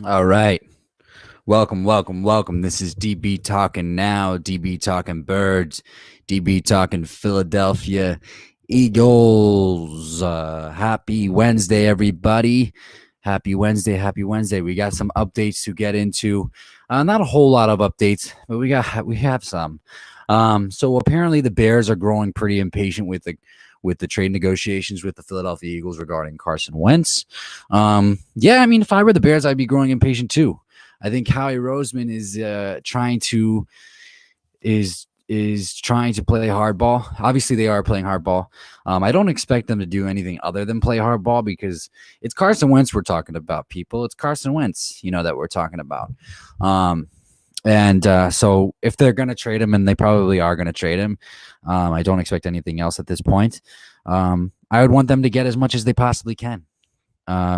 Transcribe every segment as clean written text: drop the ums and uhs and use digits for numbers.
All right. Welcome, welcome, welcome. This is DB Talking Now, DB Talking Birds, DB Talking Philadelphia Eagles. Happy Wednesday, everybody. Happy Wednesday, happy Wednesday. We got some updates to get into. Not a whole lot of updates, but we have some. So apparently the Bears are growing pretty impatient with the trade negotiations with the Philadelphia Eagles regarding Carson Wentz. Yeah, I mean, if I were the Bears, I'd be growing impatient too. I think Howie Roseman is trying to play hardball. Obviously, they are playing hardball. I don't expect them to do anything other than play hardball because it's Carson Wentz we're talking about, people. It's Carson Wentz, that we're talking about. So if they're going to trade him, and they probably are going to trade him, I don't expect anything else at this point. I would want them to get as much as they possibly can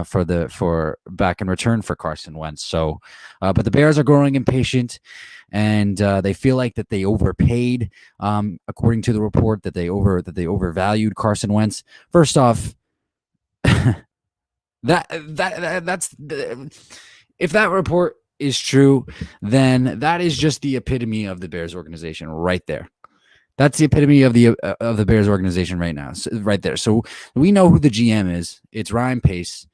for back in return for Carson Wentz. So, but the Bears are growing impatient, and they feel like that they overpaid, according to the report, that they overvalued Carson Wentz. First off, that's if that report is true, then that is just the epitome of the Bears organization right there. That's the epitome of the Bears organization right now, right there. So we know who the GM is. It's Ryan Pace.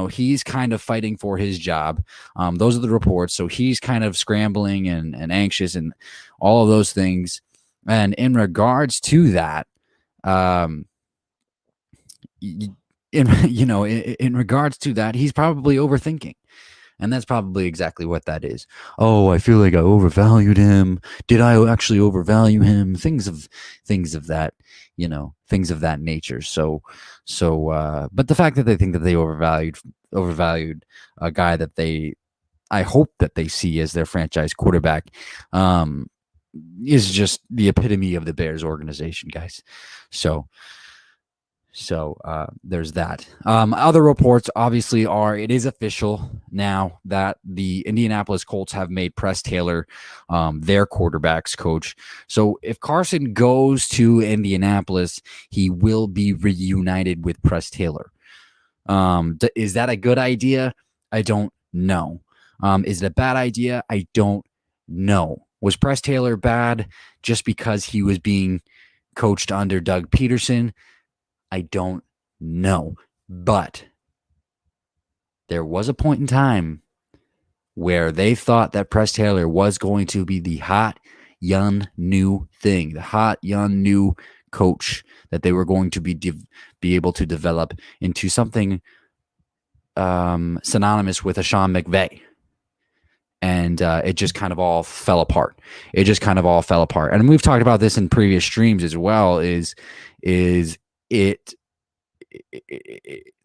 He's kind of fighting for his job. Those are the reports. So he's kind of scrambling and anxious and all of those things. And in regards to that, in regards to that, he's probably overthinking. And that's probably exactly what that is. Oh, I feel like I overvalued him. Did I actually overvalue him? Things of that, things of that nature. But the fact that they think that they overvalued a guy that I hope that they see as their franchise quarterback, is just the epitome of the Bears organization, guys. So there's that. Other reports obviously are, it is official now that the Indianapolis Colts have made Press Taylor their quarterback's coach. So if Carson goes to Indianapolis, he will be reunited with Press Taylor. Is that a good idea? I don't know. Is it a bad idea? I don't know. Was Press Taylor bad just because he was being coached under Doug Peterson? I don't know. But there was a point in time where they thought that Press Taylor was going to be the hot, young, new thing, the hot, young, new coach that they were going to be able to develop into something synonymous with a Sean McVay. And it just kind of all fell apart. And we've talked about this in previous streams as well,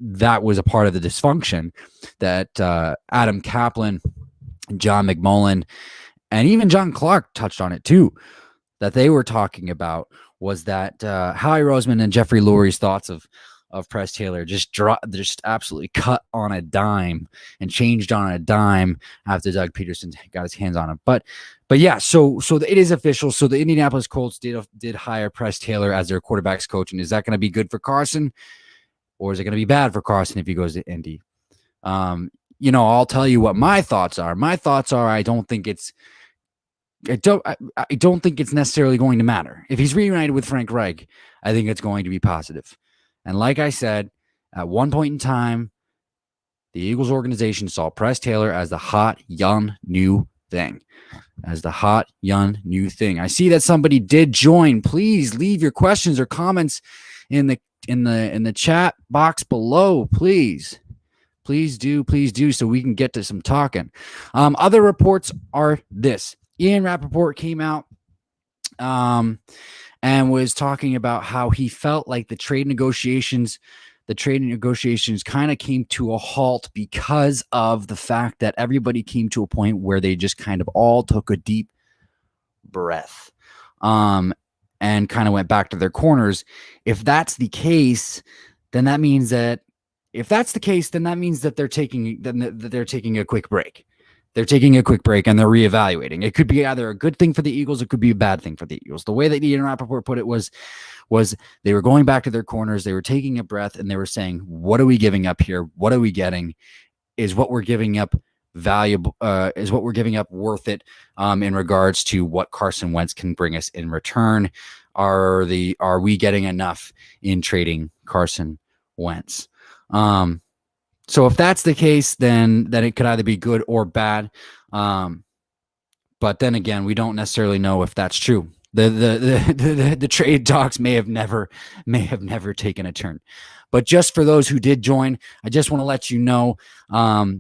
that was a part of the dysfunction that Adam Kaplan, John McMullen, and even John Clark touched on it too, that they were talking about, was that Howie Roseman and Jeffrey Lurie's thoughts of Press Taylor just absolutely cut on a dime and changed on a dime after Doug Peterson got his hands on him. But yeah, so it is official. So the Indianapolis Colts did hire Press Taylor as their quarterback's coach, and is that going to be good for Carson, or is it going to be bad for Carson if he goes to Indy? I'll tell you what my thoughts are. My thoughts are, I don't think it's necessarily going to matter. If he's reunited with Frank Reich, I think it's going to be positive. And like I said, at one point in time, the Eagles organization saw Press Taylor as the hot, young, new thing. I see that somebody did join. Please leave your questions or comments in the chat box below, please do, so we can get to some talking. Other reports are this. Ian Rappaport came out and was talking about how he felt like the trade negotiations kind of came to a halt because of the fact that everybody came to a point where they just kind of all took a deep breath and kind of went back to their corners. If that's the case, then that means that they're taking a quick break. They're taking a quick break and they're reevaluating. It could be either a good thing for the Eagles, it could be a bad thing for the Eagles. The way that Ian Rappaport put it was they were going back to their corners, they were taking a breath, and they were saying, what are we giving up here? What are we getting? is what we're giving up valuable is what we're giving up worth it in regards to what Carson Wentz can bring us in return? Are we getting enough in trading Carson Wentz? So if that's the case, then it could either be good or bad. But then again, we don't necessarily know if that's true. The trade talks may have never taken a turn. But just for those who did join, I just want to let you know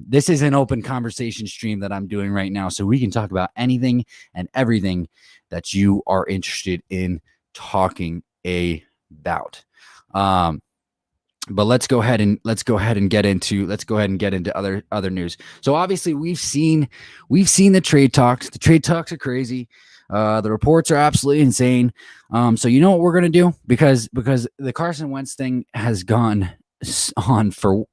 this is an open conversation stream that I'm doing right now, so we can talk about anything and everything that you are interested in talking about. But let's go ahead and get into other news. So obviously we've seen the trade talks. The trade talks are crazy. The reports are absolutely insane. So you know what we're gonna do, because the Carson Wentz thing has gone on for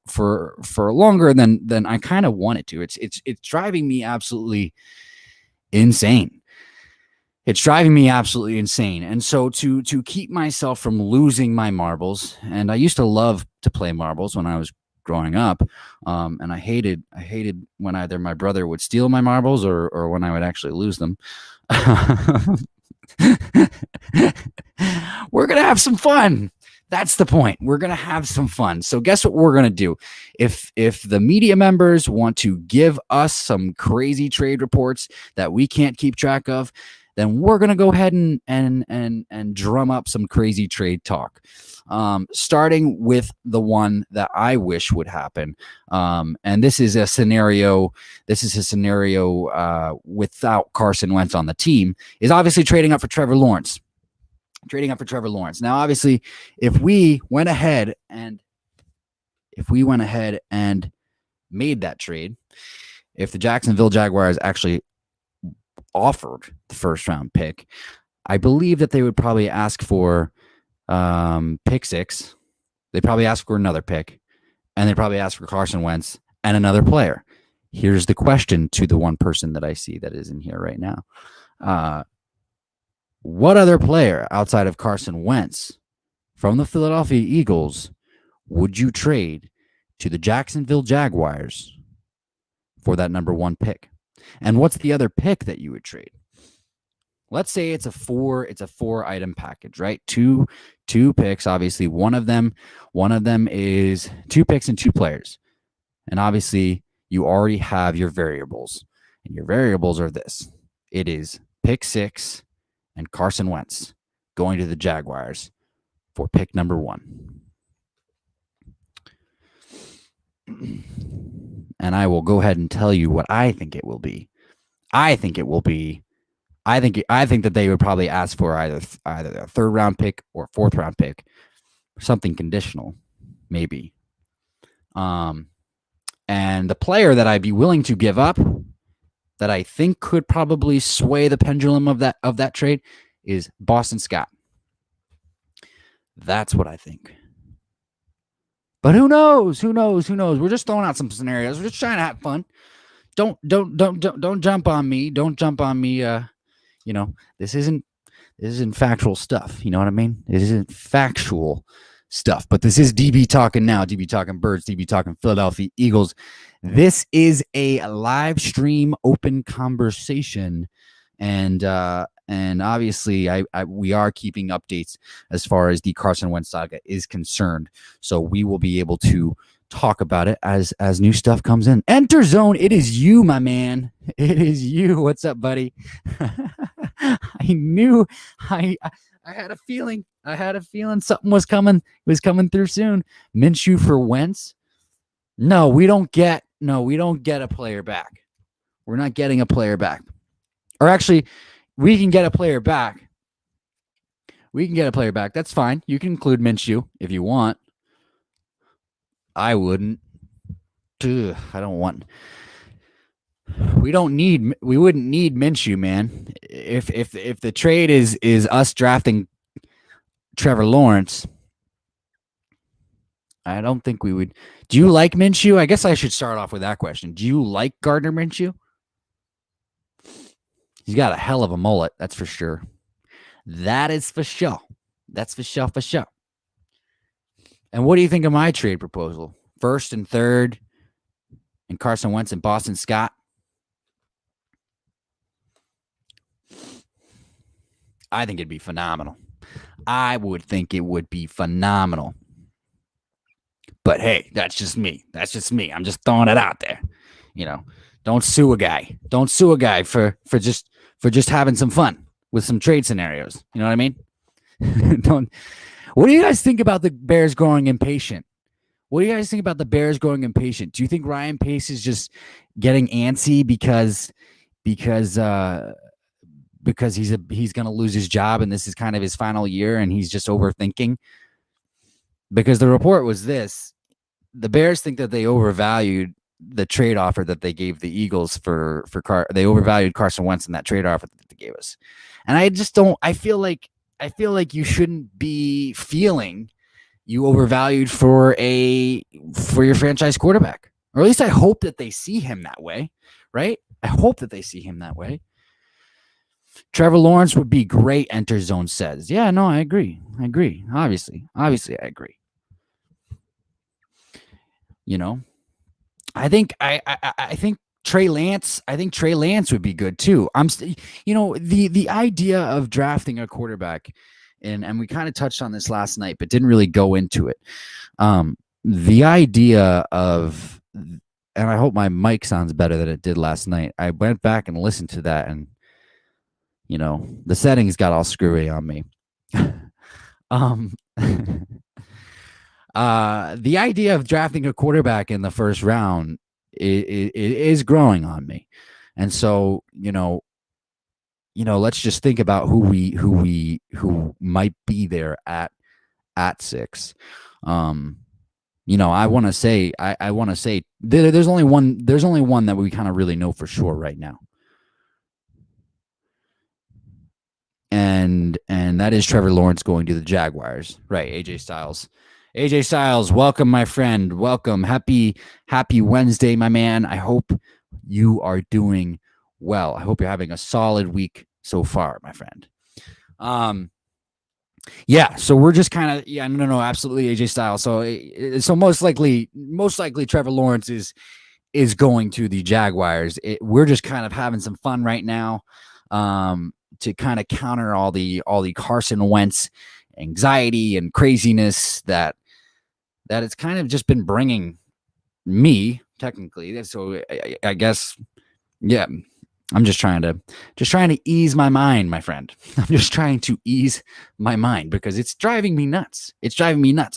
longer than I kind of want it to. It's driving me absolutely insane. It's driving me absolutely insane. And so to keep myself from losing my marbles, and I used to love to play marbles when I was growing up, and I hated when either my brother would steal my marbles or when I would actually lose them. We're gonna have some fun. That's the point. We're gonna have some fun. So guess what we're gonna do? If the media members want to give us some crazy trade reports that we can't keep track of, then we're going to go ahead and drum up some crazy trade talk, starting with the one that I wish would happen. And this is a scenario without Carson Wentz on the team, is obviously trading up for Trevor Lawrence. Now, obviously, if we went ahead and made that trade, if the Jacksonville Jaguars actually offered the first round pick, I believe that they would probably ask for pick 6. They'd probably ask for another pick, and they'd probably ask for Carson Wentz and another player. Here's the question to the one person that I see that is in here right now. What other player outside of Carson Wentz from the Philadelphia Eagles would you trade to the Jacksonville Jaguars for that number 1 pick? And what's the other pick that you would trade? Let's say it's a 4-item package, right? Two picks. Obviously, one of them is 2 picks and 2 players. And obviously, you already have your variables. And your variables are this. It is pick 6 and Carson Wentz going to the Jaguars for pick number 1. And I will go ahead and tell you what I think it will be. I think that they would probably ask for either a 3rd round pick or a 4th round pick, something conditional, maybe. And the player that I'd be willing to give up, that I think could probably sway the pendulum of that trade, is Boston Scott. That's what I think. But who knows? We're just throwing out some scenarios. We're just trying to have fun. Don't jump on me. Don't jump on me. This isn't factual stuff. You know what I mean? It isn't factual stuff. But this is DB talking now. DB talking Birds. DB talking Philadelphia Eagles. This is a live stream, open conversation, and obviously, we are keeping updates as far as the Carson Wentz saga is concerned. So we will be able to talk about it as new stuff comes in. Enter Zone. It is you, my man. It is you. What's up, buddy? I knew. I had a feeling. Something was coming. It was coming through soon. Minshew for Wentz. No, we don't get a player back. We're not getting a player back. Or actually, we can get a player back. That's fine. You can include Minshew if you want. I wouldn't. I don't want. We wouldn't need Minshew, man. If the trade is us drafting Trevor Lawrence, I don't think we would. Do you like Minshew? I guess I should start off with that question. Do you like Gardner Minshew? He's got a hell of a mullet, that's for sure. That is for sure. That's for sure. And what do you think of my trade proposal? 1st and 3rd, and Carson Wentz and Boston Scott, I think it'd be phenomenal. I would think it would be phenomenal. But hey, that's just me. That's just me. I'm just throwing it out there. Don't sue a guy. Don't sue a guy for just having some fun with some trade scenarios. You know what I mean? Don't. What do you guys think about the Bears growing impatient? What do you guys think about the Bears growing impatient? Do you think Ryan Pace is just getting antsy because he's going to lose his job and this is kind of his final year and he's just overthinking? Because the report was this: the Bears think that they overvalued the trade offer that they gave the Eagles they overvalued Carson Wentz in that trade offer that they gave us. And I just don't. I feel like you shouldn't be feeling you overvalued for your franchise quarterback, or at least I hope that they see him that way, right? I hope that they see him that way. Trevor Lawrence would be great, Enter Zone says. Yeah, no, I agree. Obviously, I agree. I think Trey Lance. I think Trey Lance would be good too. The idea of drafting a quarterback, and we kind of touched on this last night, but didn't really go into it. The idea of, and I hope my mic sounds better than it did last night. I went back and listened to that, and the settings got all screwy on me. The idea of drafting a quarterback in the first round is growing on me. And so, let's just think about who might be there at 6. I want to say there's only one that we kind of really know for sure right now. And that is Trevor Lawrence going to the Jaguars. Right, AJ Styles, welcome, my friend. Welcome. Happy Wednesday, my man. I hope you are doing well. I hope you're having a solid week so far, my friend. So we're just kind of, no, absolutely, AJ Styles. So most likely Trevor Lawrence is going to the Jaguars. We're just kind of having some fun right now, to kind of counter all the Carson Wentz anxiety and craziness that it's kind of just been bringing me, technically. So I guess, yeah, I'm just trying to ease my mind, my friend. I'm just trying to ease my mind because it's driving me nuts. I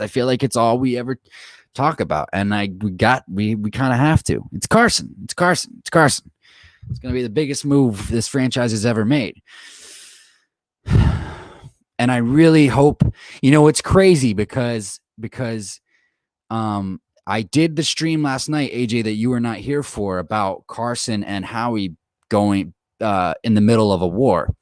feel like it's all we ever talk about, and we kind of have to. It's Carson. It's going to be the biggest move this franchise has ever made. And I really hope, it's crazy because I did the stream last night, AJ, that you were not here for, about Carson and Howie going in the middle of a war.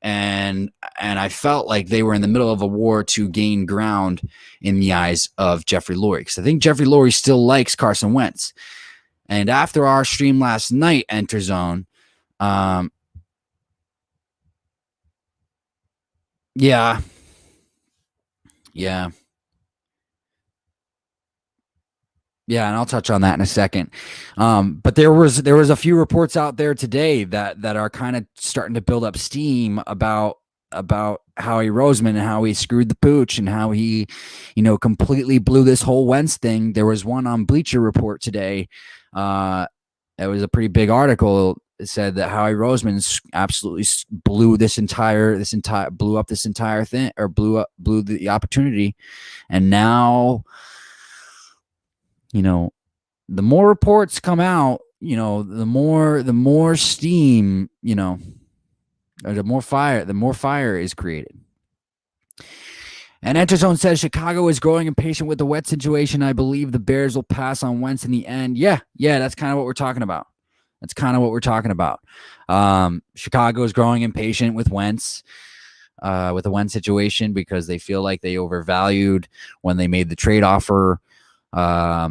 And I felt like they were in the middle of a war to gain ground in the eyes of Jeffrey Lurie, because I think Jeffrey Lurie still likes Carson Wentz. And after our stream last night, Enter Zone, yeah. Yeah, and I'll touch on that in a second. But there was a few reports out there today that are kind of starting to build up steam about Howie Roseman and how he screwed the pooch and how he, completely blew this whole Wentz thing. There was one on Bleacher Report today. It was a pretty big article. It said that Howie Roseman absolutely blew up this entire thing, or blew the opportunity, and now, the more reports come out, the more steam, or the more fire is created. And Enterzone says Chicago is growing impatient with the Wentz situation. I believe the Bears will pass on Wentz in the end. Yeah, that's kind of what we're talking about. Chicago is growing impatient with Wentz, with the Wentz situation, because they feel like they overvalued when they made the trade offer. Yeah,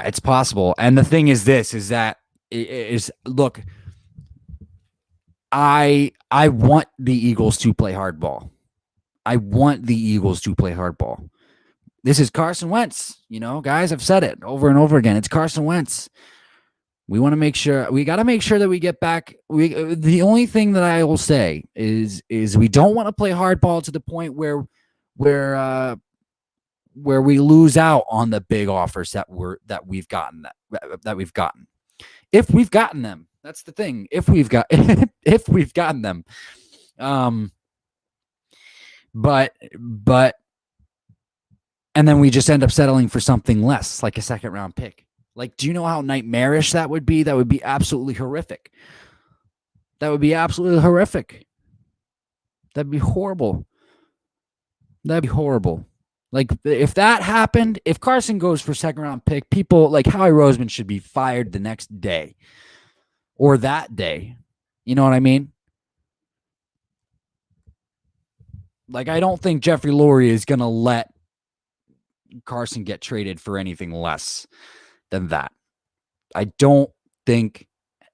it's possible. And the thing is look, I want the Eagles to play hardball. This is Carson Wentz. Guys, I've said it over and over again. It's Carson Wentz. We want to make sure we got to make sure that we get back. The only thing that I will say is we don't want to play hardball to the point where we lose out on the big offers that we've gotten. If we've gotten them, that's the thing. If we've gotten them, but and then we just end up settling for something less, like a second round pick. Like, do you know how nightmarish that would be? That would be absolutely horrific. That'd be horrible. That'd be horrible. Like, if that happened, if Carson goes for second round pick, people like Howie Roseman should be fired the next day or that day. You know what I mean? Like, I don't think Jeffrey Lurie is going to let Carson get traded for anything less than that. I don't think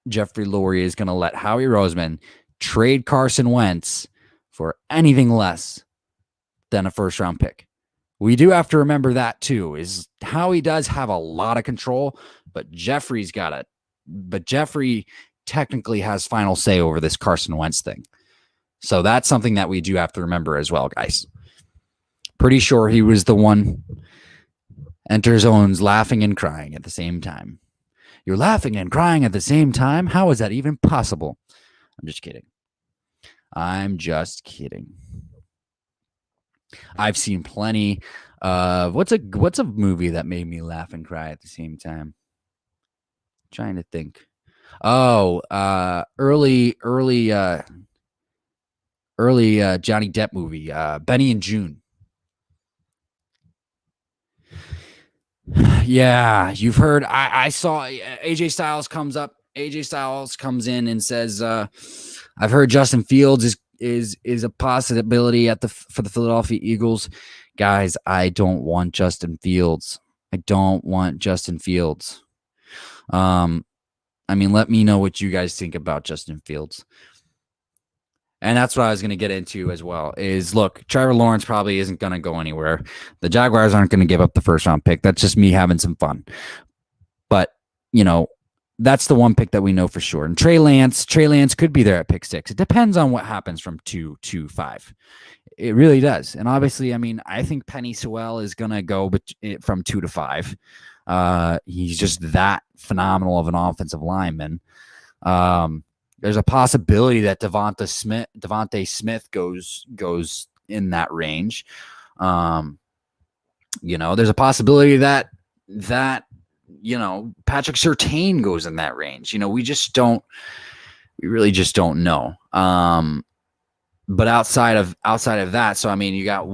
Jeffrey Lurie is going to let Howie Roseman trade Carson Wentz for anything less than a first round pick. We do have to remember that too, is Howie does have a lot of control, but Jeffrey technically has final say over this Carson Wentz thing. So that's something that we do have to remember as well, guys. Pretty sure he was the one. Enter zones laughing and crying at the same time. You're laughing and crying at the same time? How is that even possible? I'm just kidding. I've seen plenty of what's a movie that made me laugh and cry at the same time? I'm trying to think. Oh, early Johnny Depp movie, Benny and June. Yeah, you've heard. I saw AJ Styles comes up. AJ Styles comes in and says, "I've heard Justin Fields is a possibility for the Philadelphia Eagles." Guys, I don't want Justin Fields. I mean, let me know what you guys think about Justin Fields. And that's what I was going to get into as well is, look, Trevor Lawrence probably isn't going to go anywhere. The Jaguars aren't going to give up the first round pick. That's just me having some fun. But, that's the one pick that we know for sure. And Trey Lance could be there at pick 6. It depends on what happens from 2 to 5. It really does. And obviously, I mean, I think Penny Sewell is going to go from 2 to 5. He's just that phenomenal of an offensive lineman. There's a possibility that Devonte Smith goes in that range. There's a possibility that Patrick Surtain goes in that range. We really just don't know. But outside of that, so I mean, you got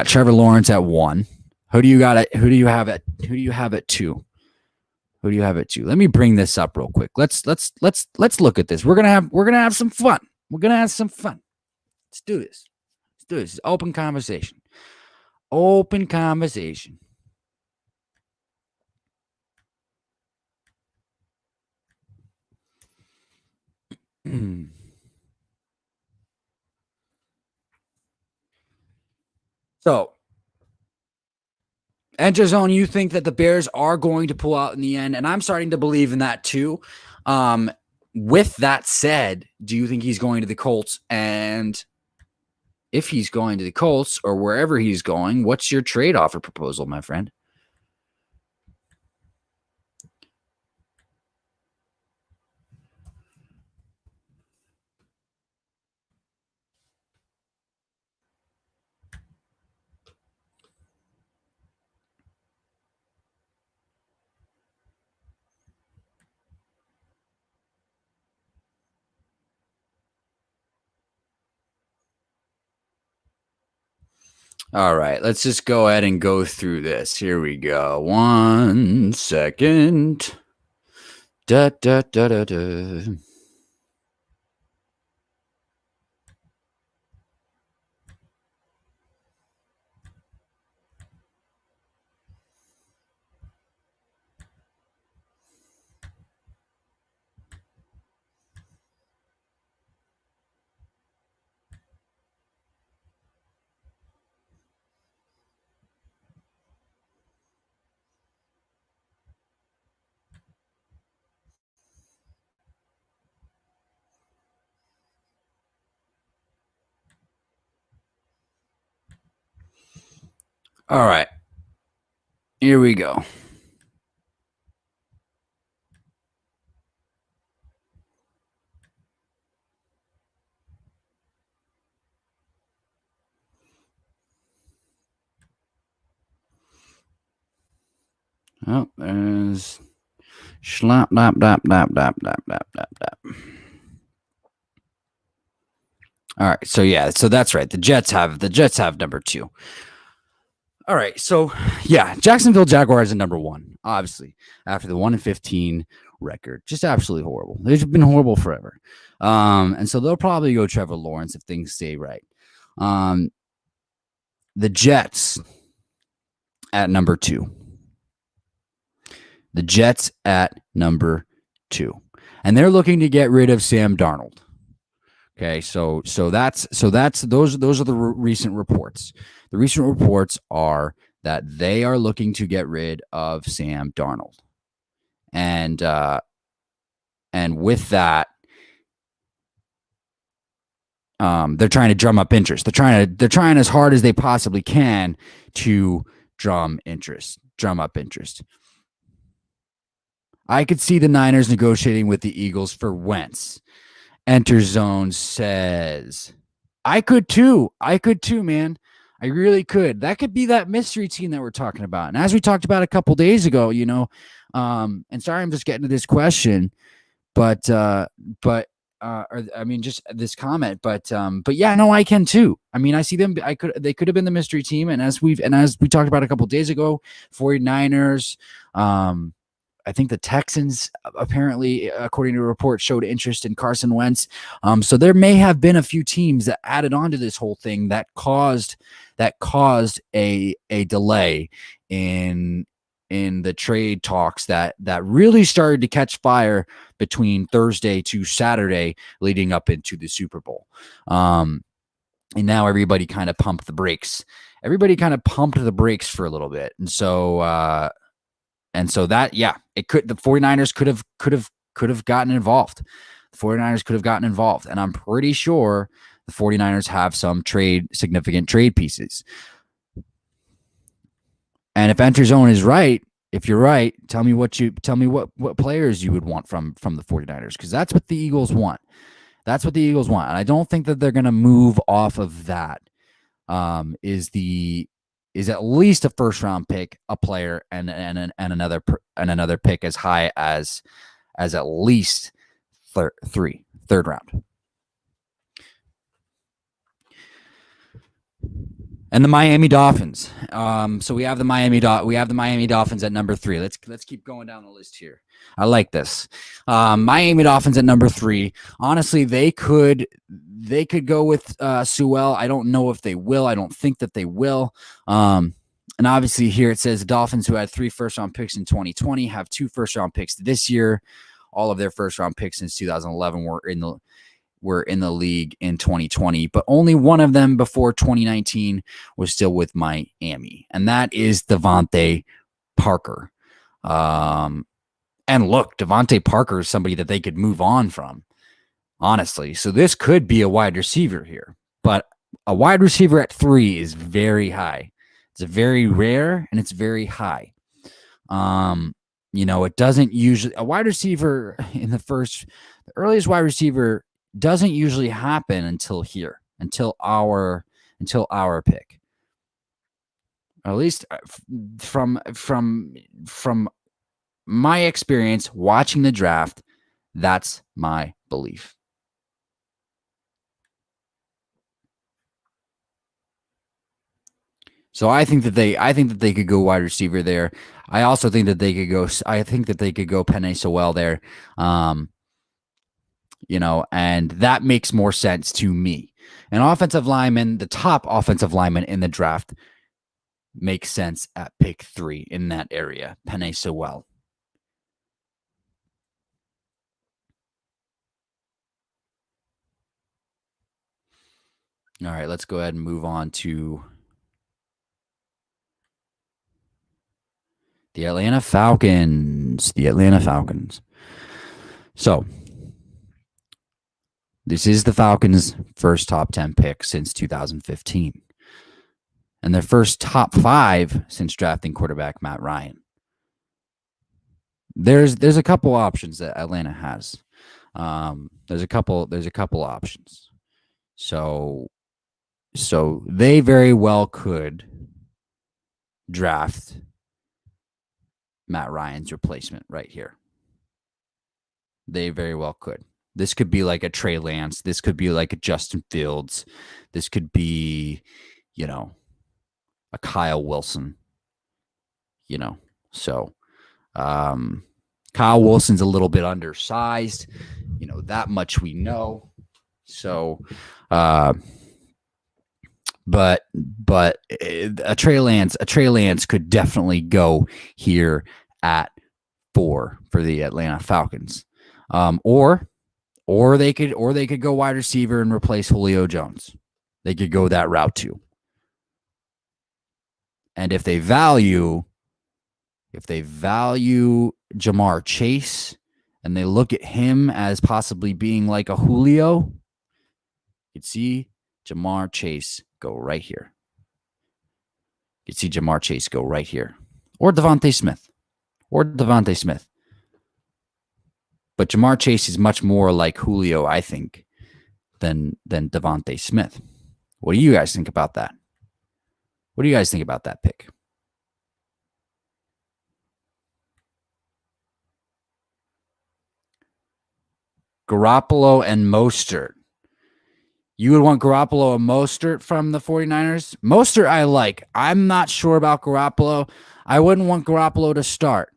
Trevor Lawrence at 1. Who do you have at 2? Who do you have at 2? Let me bring this up real quick. Let's look at this. We're gonna have some fun. Let's do this. It's open conversation. So, Enter zone, you think that the Bears are going to pull out in the end, and I'm starting to believe in that too. With that said, do you think he's going to the Colts? And if he's going to the Colts or wherever he's going, what's your trade offer proposal, my friend? All right, let's just go ahead and go through this. Here we go. 1 second. Da, da, da, da, da. All right. Here we go. Oh, there's slap, dap, dap, dap, dap, dap, dap, dap, dap. All right. So yeah, so that's right. The Jets have number 2. All right. So yeah, Jacksonville Jaguars are number 1, obviously, after the 1-15 record. Just absolutely horrible. They've been horrible forever. And so they'll probably go Trevor Lawrence if things stay right. The Jets at number 2. The Jets at number 2. And they're looking to get rid of Sam Darnold. Okay, so that's those are the recent reports. The recent reports are that they are looking to get rid of Sam Darnold, and with that, they're trying to drum up interest. They're trying as hard as they possibly can to drum up interest. I could see the Niners negotiating with the Eagles for Wentz. Enter Zone says, I could too, man. I really could. That could be that mystery team that we're talking about. And as we talked about a couple days ago, and sorry, I'm just getting to this question, but just this comment, but yeah, no, I can too. I mean, I see them. They could have been the mystery team. And as we talked about a couple days ago, 49ers, I think the Texans apparently, according to a report, showed interest in Carson Wentz. So there may have been a few teams that added on to this whole thing that caused a delay in the trade talks that really started to catch fire between Thursday to Saturday leading up into the Super Bowl. And now everybody kind of pumped the brakes. Everybody kind of pumped the brakes for a little bit. And so that, yeah, it could, the 49ers could have gotten involved. The 49ers could have gotten involved. And I'm pretty sure the 49ers have some significant trade pieces. And if Enter Zone is right, if you're right, tell me what players you would want from the 49ers, because that's what the Eagles want. That's what the Eagles want. And I don't think that they're going to move off of that. Is at least a first round pick, a player, and another pick as high as at least third round. And the Miami Dolphins. So we have the Miami Dolphins at number 3. Let's keep going down the list here. I like this. Miami Dolphins at number 3. Honestly, they could go with Sewell. I don't know if they will. I don't think that they will. And obviously here it says the Dolphins, who had 3 first-round picks in 2020, have 2 first-round picks this year. All of their first-round picks since 2011 were in the league in 2020, but only one of them before 2019 was still with Miami, and that is Devonte Parker. And look, Devonte Parker is somebody that they could move on from, honestly. So this could be a wide receiver here, but a wide receiver at 3 is very high. It's very rare and it's very high. It doesn't usually, a wide receiver the earliest wide receiver doesn't usually happen until our pick. At least from my experience watching the draft, that's my belief. So I think that they could go wide receiver there. I also think that they could go Penei Sewell there. And that makes more sense to me. An offensive lineman, the top offensive lineman in the draft, makes sense at pick 3 in that area. Penei Sewell. All right, let's go ahead and move on to the Atlanta Falcons. So this is the Falcons' first top 10 pick since 2015. and their first top 5 since drafting quarterback Matt Ryan. There's a couple options that Atlanta has. There's a couple options. So they very well could draft Matt Ryan's replacement right here. They very well could. This could be like a Trey Lance. This could be like a Justin Fields. This could be, a Kyle Wilson. So Kyle Wilson's a little bit undersized. That much we know. So, but a Trey Lance could definitely go here at 4 for the Atlanta Falcons. Or they could go wide receiver and replace Julio Jones. They could go that route too. And if they value Jamar Chase and they look at him as possibly being like a Julio, you'd see Jamar Chase go right here. You'd see Jamar Chase go right here. Or Devonte Smith. But Jamar Chase is much more like Julio, I think, than Devonte Smith. What do you guys think about that? What do you guys think about that pick? Garoppolo and Mostert. You would want Garoppolo and Mostert from the 49ers? Mostert I like. I'm not sure about Garoppolo. I wouldn't want Garoppolo to start.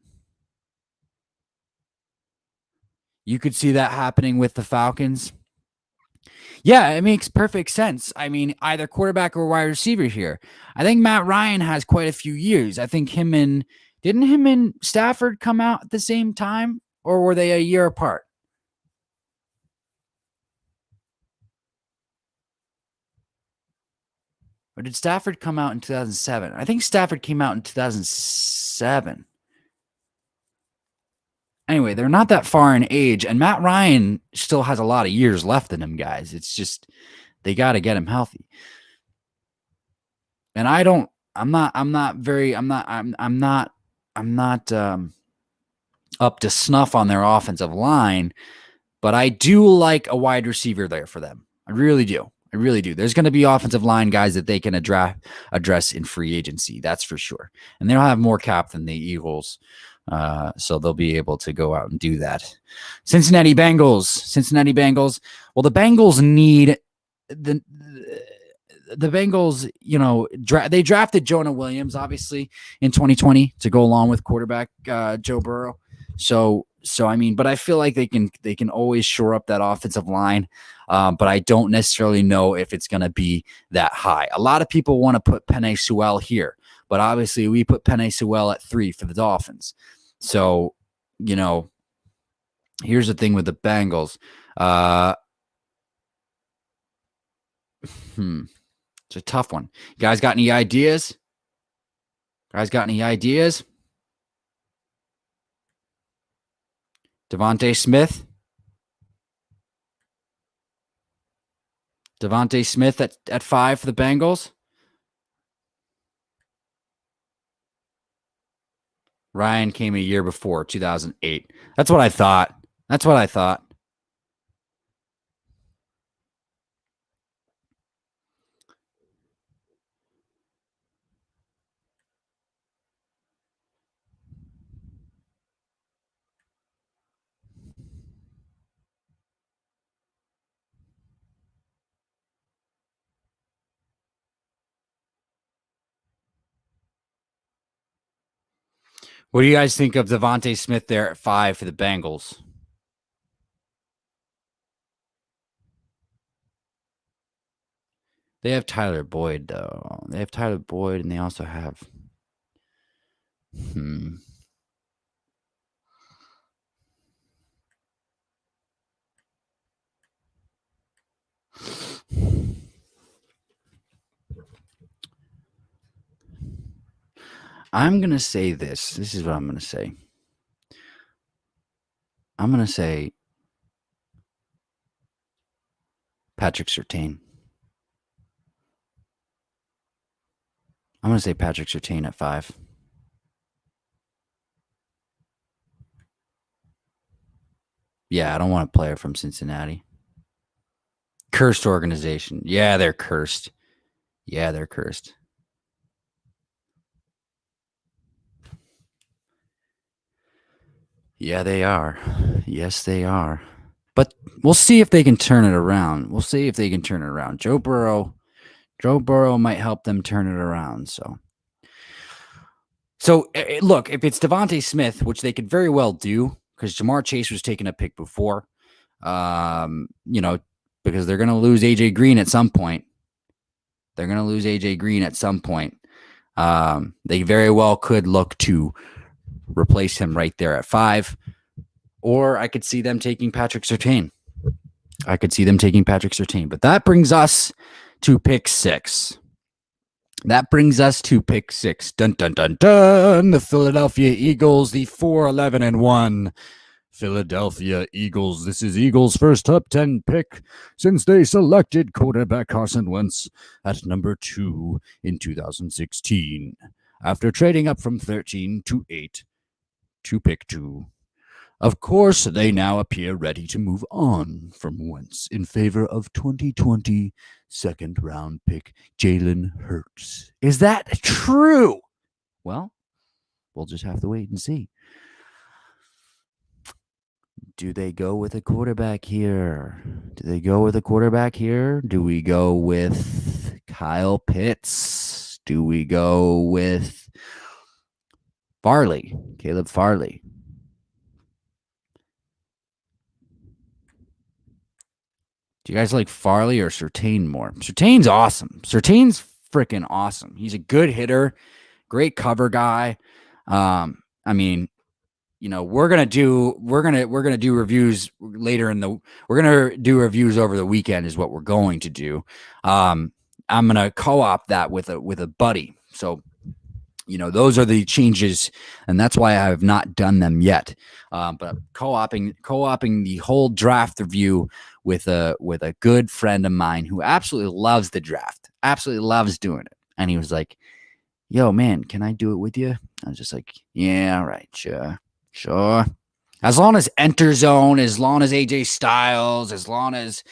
You could see that happening with the Falcons. Yeah, it makes perfect sense. I mean, either quarterback or wide receiver here. I think Matt Ryan has quite a few years. I think didn't him and Stafford come out at the same time, or were they a year apart? Or did Stafford come out in 2007? I think Stafford came out in 2007. Anyway, they're not that far in age, and Matt Ryan still has a lot of years left in him, guys. It's just they got to get him healthy. And I'm not up to snuff on their offensive line, but I do like a wide receiver there for them. I really do. There's going to be offensive line guys that they can address in free agency. That's for sure. And they'll have more cap than the Eagles. So they'll be able to go out and do that. Cincinnati Bengals. Well, the Bengals need the Bengals, they drafted Jonah Williams, obviously, in 2020 to go along with quarterback Joe Burrow. So I mean, but I feel like they can always shore up that offensive line. But I don't necessarily know if it's going to be that high. A lot of people want to put Penei Sewell here, but obviously we put Penei Sewell at 3 for the Dolphins. So, here's the thing with the Bengals. It's a tough one. You guys got any ideas? Devonte Smith? At 5 for the Bengals? Ryan came a year before, 2008. That's what I thought. What do you guys think of Devonte Smith there at 5 for the Bengals? They have Tyler Boyd, though. They have Tyler Boyd, and they also have... I'm going to say this. This is what I'm going to say. I'm going to say Patrick Surtain. I'm going to say Patrick Surtain at 5. Yeah, I don't want a player from Cincinnati. Cursed organization. Yeah, they're cursed. Yeah, they're cursed. Yeah, they are. Yes, they are. But we'll see if they can turn it around. Joe Burrow might help them turn it around. So look, if it's Devonte Smith, which they could very well do, because Jamar Chase was taking a pick before, because they're going to lose AJ Green at some point. They very well could look to replace him right there at 5. Or I could see them taking Patrick Surtain. But that brings us to pick 6. Dun, dun, dun, dun. The Philadelphia Eagles, the 4-11-1 Philadelphia Eagles. This is Eagles' first top 10 pick since they selected quarterback Carson Wentz at number 2 in 2016, after trading up from 13 to 8 to pick 2. Of course, they now appear ready to move on from Wentz in favor of 2020 second-round pick Jalen Hurts. Is that true? Well, we'll just have to wait and see. Do they go with a quarterback here? Do we go with Kyle Pitts? Do we go with Caleb Farley? Do you guys like Farley or Surtain more? Surtain's awesome. Surtain's freaking awesome. He's a good hitter, great cover guy. We're gonna do reviews later we're gonna do reviews over the weekend is what we're going to do. I'm gonna co-op that with a buddy. So those are the changes, and that's why I have not done them yet. But co-oping the whole draft review with a good friend of mine who absolutely loves the draft, absolutely loves doing it. And he was like, "Yo, man, can I do it with you?" I was just like, "Yeah, all right, sure. As long as Enter Zone, as long as AJ Styles, as long as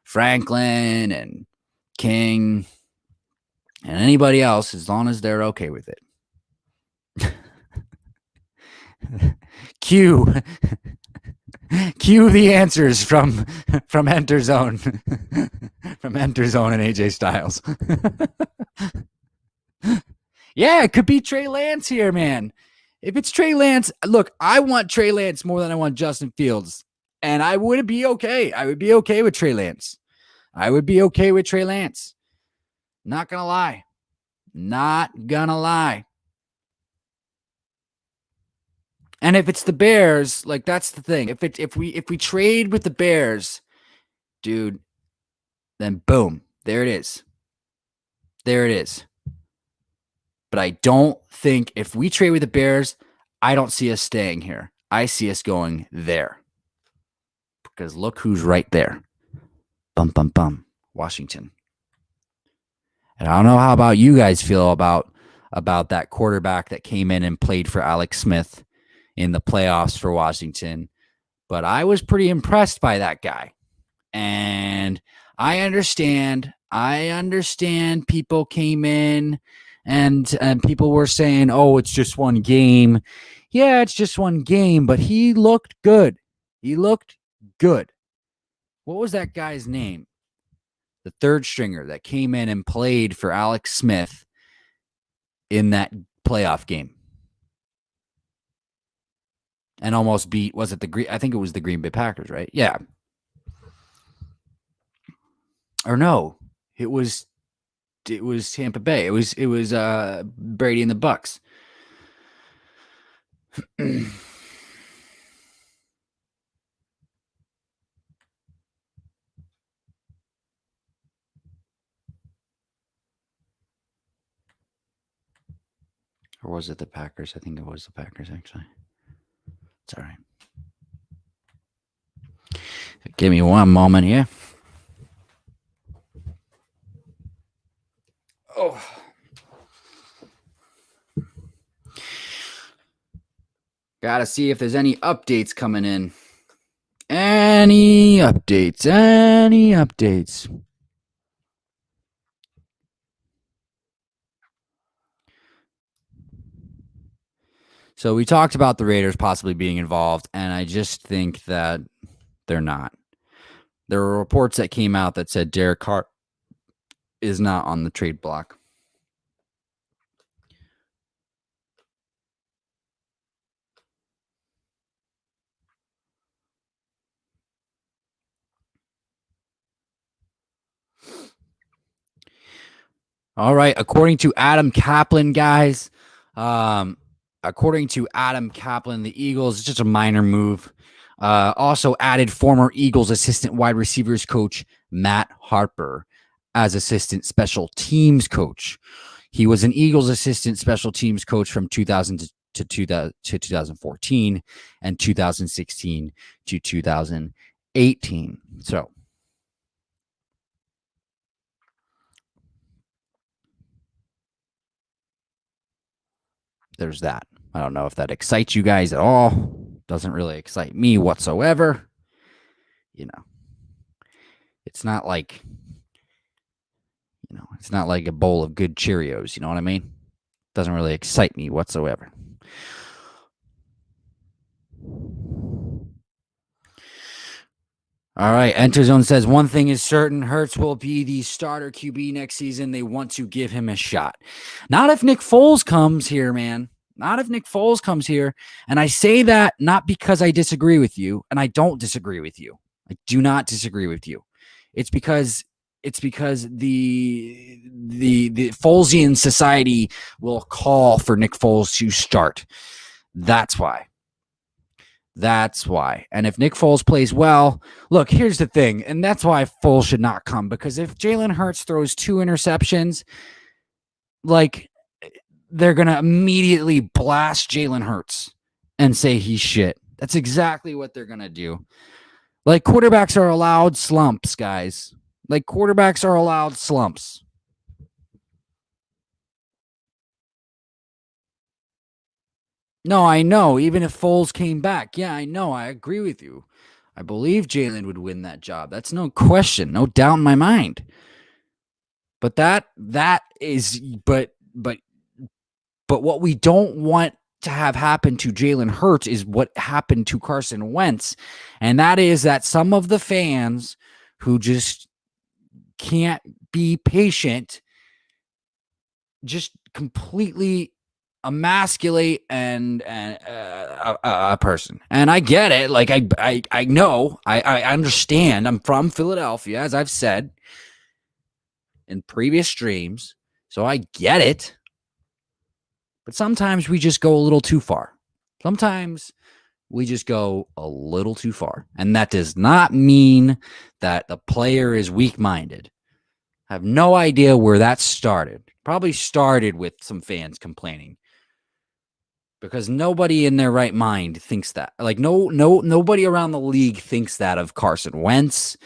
Franklin and King and anybody else, as long as they're okay with it." Cue the answers from Enter Zone, from Enter Zone and AJ Styles. Yeah, it could be Trey Lance here, man. If it's Trey Lance, look, I want Trey Lance more than I want Justin Fields, and I would be okay. I would be okay with Trey Lance. Not gonna lie. And if it's the Bears, like, that's the thing. If we trade with the Bears, dude, then boom, there it is. But I don't think if we trade with the Bears, I don't see us staying here. I see us going there. Because look who's right there. Bum, bum, bum. Washington. And I don't know how about you guys feel about that quarterback that came in and played for Alex Smith in the playoffs for Washington. But I was pretty impressed by that guy. And I understand people came in and people were saying, "Oh, it's just one game." Yeah, it's just one game, but he looked good. What was that guy's name? The third stringer that came in and played for Alex Smith in that playoff game and almost beat, I think it was the Green Bay Packers, right? Yeah. Or no, it was Tampa Bay. It was Brady and the Bucks. Or was it the Packers? I think it was the Packers, actually. It's all right. Give me one moment here. Oh, Gotta see if there's any updates coming in. Any updates? So we talked about the Raiders possibly being involved, and I just think that they're not. There were reports that came out that said Derek Carr is not on the trade block. All right. According to Adam Kaplan, guys, the Eagles, it's just a minor move. Also added former Eagles assistant wide receivers coach Matt Harper as assistant special teams coach. He was an Eagles assistant special teams coach from 2000 to 2014 and 2016 to 2018. So there's that. I don't know if that excites you guys at all. Doesn't really excite me whatsoever. You know, it's not like, it's not like a bowl of good Cheerios. You know what I mean? Doesn't really excite me whatsoever. All right. Enterzone says one thing is certain: Hurts will be the starter QB next season. They want to give him a shot. Not if Nick Foles comes here, man. Not if Nick Foles comes here. And I say that not because I disagree with you, and I don't disagree with you. I do not disagree with you. It's because the Folesian society will call for Nick Foles to start. That's why. And if Nick Foles plays well, look, here's the thing, and that's why Foles should not come, because if Jalen Hurts throws 2 interceptions, like, they're going to immediately blast Jalen Hurts and say he's shit. That's exactly what they're going to do. Like, quarterbacks are allowed slumps, guys. Like, quarterbacks are allowed slumps. No, I know. Even if Foles came back. Yeah, I know. I agree with you. I believe Jalen would win that job. That's no question. No doubt in my mind. But but what we don't want to have happen to Jalen Hurts is what happened to Carson Wentz. And that is that some of the fans who just can't be patient just completely emasculate a person. And I get it. Like, I know, I understand. I'm from Philadelphia, as I've said in previous streams, so I get it. But sometimes we just go a little too far. And that does not mean that the player is weak-minded. I have no idea where that started. Probably started with some fans complaining. Because nobody in their right mind thinks that. Like, nobody around the league thinks that of Carson Wentz.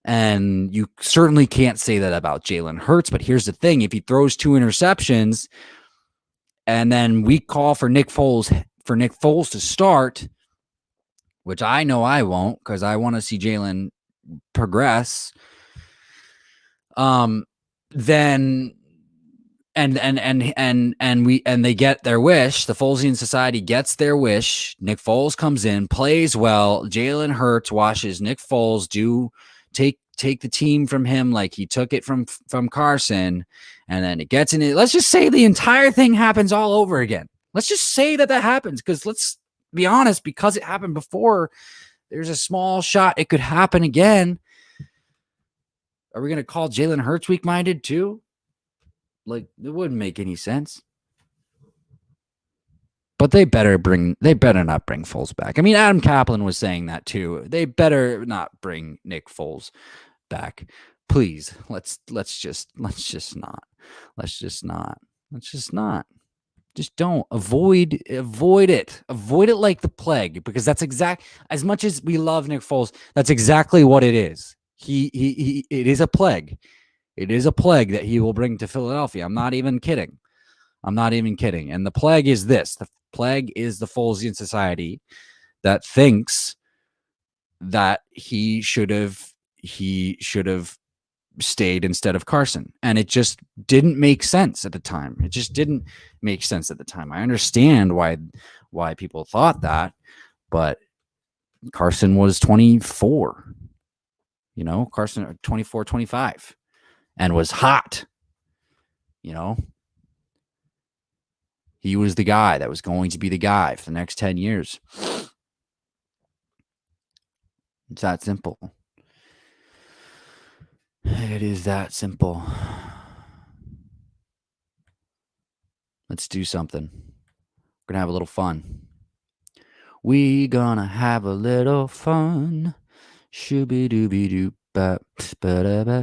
And you certainly can't say that about Jalen Hurts. But here's the thing. If he throws 2 interceptions and then we call for Nick Foles to start, which I know I won't, because I want to see Jalen progress, then and they get their wish. The Folesian Society gets their wish. Nick Foles comes in, plays well. Jalen Hurts watches Nick Foles take the team from him like he took it from Carson, and then it gets in it. Let's just say the entire thing happens all over again. Let's just say that happens, because let's be honest, because it happened before, there's a small shot it could happen again. Are we going to call Jalen Hurts weak-minded too? Like, it wouldn't make any sense. But they better not bring Foles back. I mean, Adam Kaplan was saying that too. They better not bring Nick Foles back. Please, let's just not. Just don't. Avoid it. Avoid it like the plague, because that's as much as we love Nick Foles, that's exactly what it is. It is a plague. It is a plague that he will bring to Philadelphia. I'm not even kidding. And the plague is this. The plague is the Folesian society that thinks that he should have stayed instead of Carson. And it just didn't make sense at the time. It just didn't make sense at the time. I understand why people thought that, but Carson was 24. Carson 24, 25 and was hot. He was the guy that was going to be the guy for the next 10 years. It's that simple. It is that simple. Let's do something. We're going to have a little fun. We gonna have a little fun. Shooby-dooby-doo. Ba-ba-ba-ba-ba.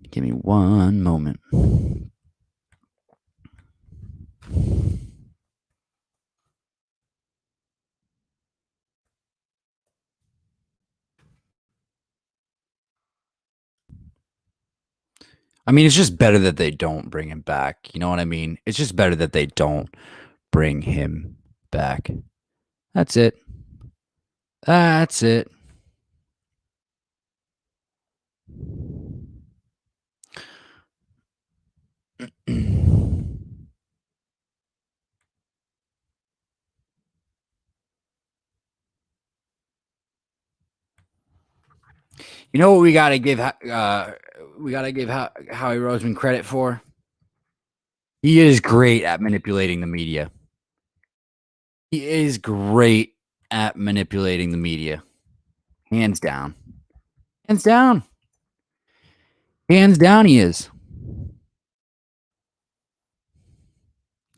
Give me one moment. I mean, it's just better that they don't bring him back. You know what I mean? It's just better that they don't bring him back. That's it. That's it. You know what we gotta give Howie Roseman credit for? He is great at manipulating the media. He is great at manipulating the media. Hands down. Hands down. Hands down he is.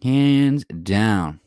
Hands down.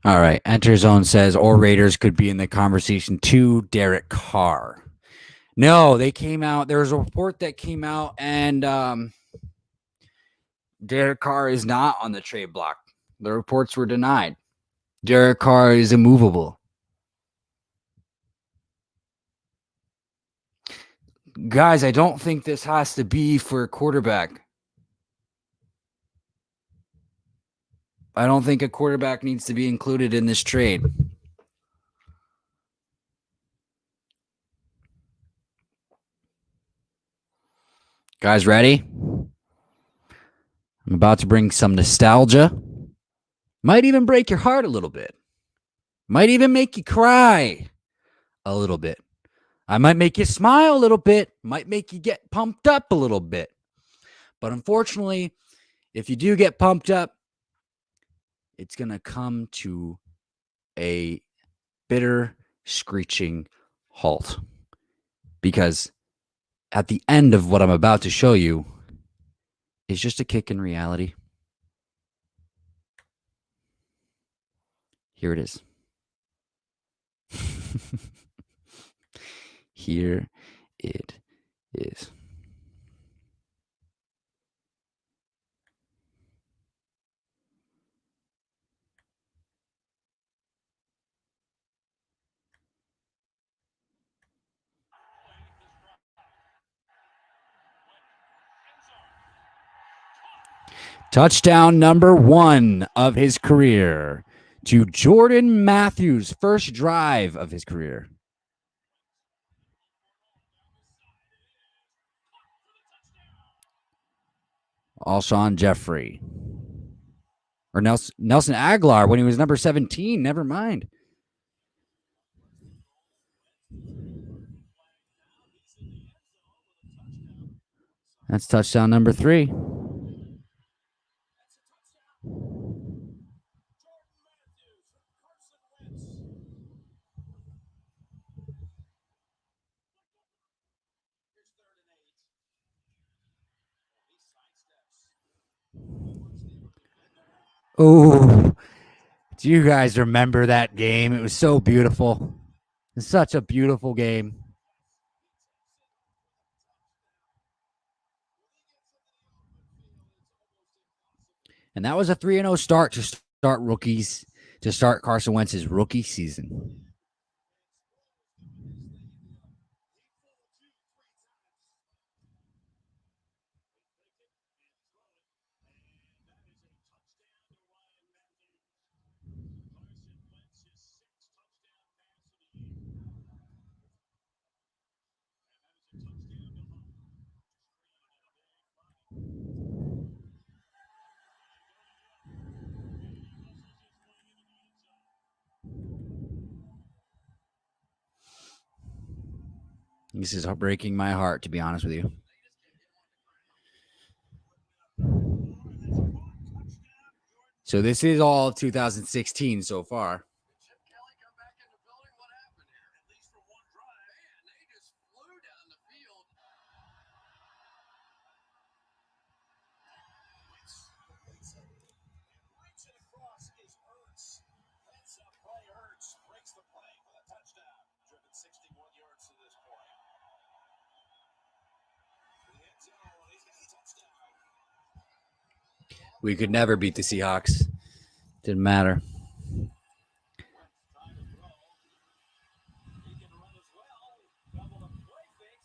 All right. Enter Zone says, or Raiders could be in the conversation too. Derek Carr. No, they came out. There was a report that came out, and Derek Carr is not on the trade block. The reports were denied. Derek Carr is immovable. Guys, I don't think this has to be for a quarterback. I don't think a quarterback needs to be included in this trade. Guys, ready? I'm about to bring some nostalgia. Might even break your heart a little bit. Might even make you cry a little bit. I might make you smile a little bit. Might make you get pumped up a little bit. But unfortunately, if you do get pumped up, it's going to come to a bitter, screeching halt. Because at the end of what I'm about to show you is just a kick in reality. Here it is. Here it is. Touchdown number 1 of his career to Jordan Matthews, first drive of his career. Alshon Jeffrey. Or Nelson Aguilar when he was number 17. Never mind. That's touchdown number 3. Oh, do you guys remember that game? It was so beautiful. It's such a beautiful game. And that was a 3-0 start to start rookies, to start Carson Wentz's rookie season. This is breaking my heart, to be honest with you. So this is all 2016 so far. We could never beat the Seahawks. Didn't matter.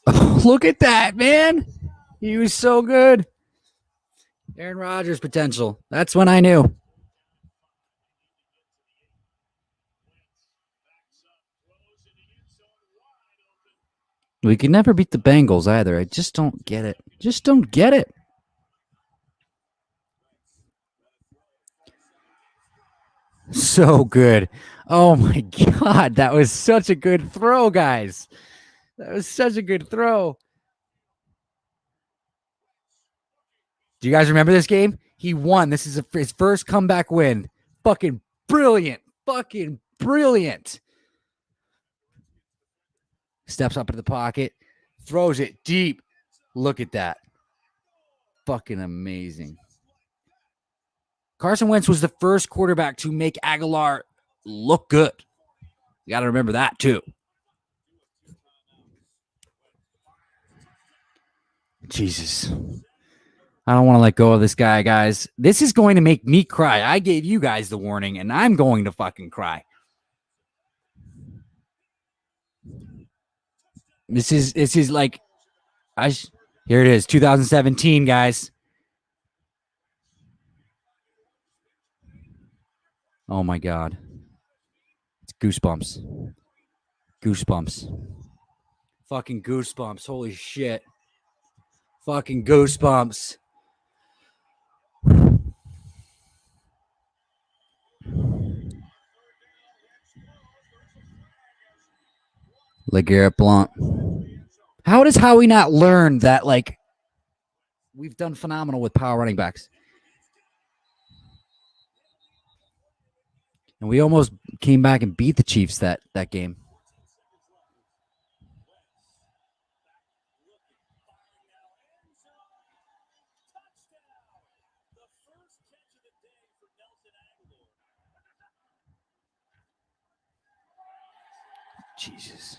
Oh, look at that, man. He was so good. Aaron Rodgers potential. That's when I knew. We could never beat the Bengals either. I just don't get it. Just don't get it. So good. Oh my God. That was such a good throw, guys. That was such a good throw. Do you guys remember this game? He won. This is his first comeback win. Fucking brilliant. Fucking brilliant. Steps up into the pocket. Throws it deep. Look at that. Fucking amazing. Carson Wentz was the first quarterback to make Aguilar look good. You got to remember that too. Jesus. I don't want to let go of this guy, guys. This is going to make me cry. I gave you guys the warning, and I'm going to fucking cry. This is like, here it is, 2017, guys. Oh my God. It's goosebumps. Goosebumps. Fucking goosebumps. Holy shit. Fucking goosebumps. LeGarrette Blount. How does Howie not learn that, like, we've done phenomenal with power running backs? And we almost came back and beat the Chiefs that game. Jesus.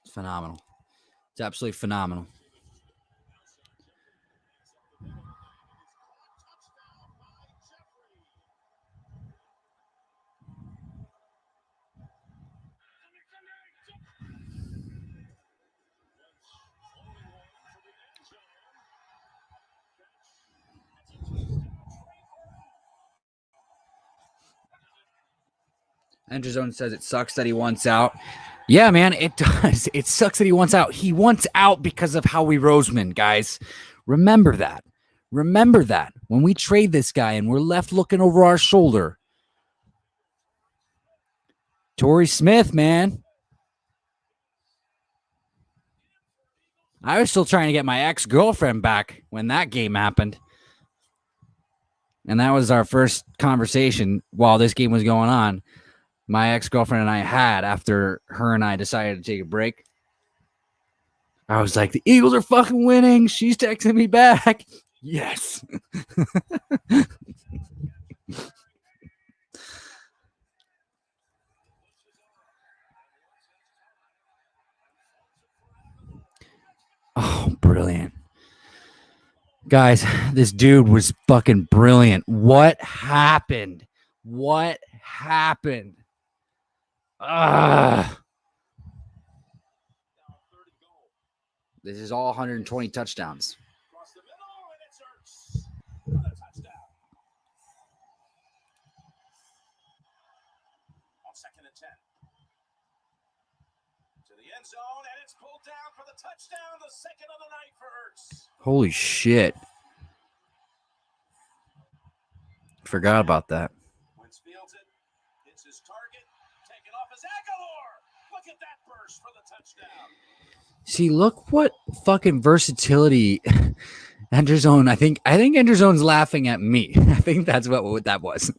It's phenomenal. It's absolutely phenomenal. Enderzone says it sucks that he wants out. Yeah, man, it does. It sucks that he wants out. He wants out because of Howie Roseman, guys. Remember that. Remember that when we trade this guy and we're left looking over our shoulder. Torrey Smith, man. I was still trying to get my ex-girlfriend back when that game happened. And that was our first conversation while this game was going on. My ex-girlfriend and I had after her and I decided to take a break. I was like, the Eagles are fucking winning. She's texting me back. Yes. Oh, brilliant. Guys, this dude was fucking brilliant. What happened? What happened? This is all 120 touchdowns. Second and 10. To the end zone, and it's pulled down for the touchdown, the second of the night for Hurts. Holy shit. Forgot about that. Wentz fields it. It's his target. Taken off his Aguilar. Look at that burst for the touchdown. See, look what fucking versatility Enderzone. I think Enderzone's laughing at me. I think that's what that was.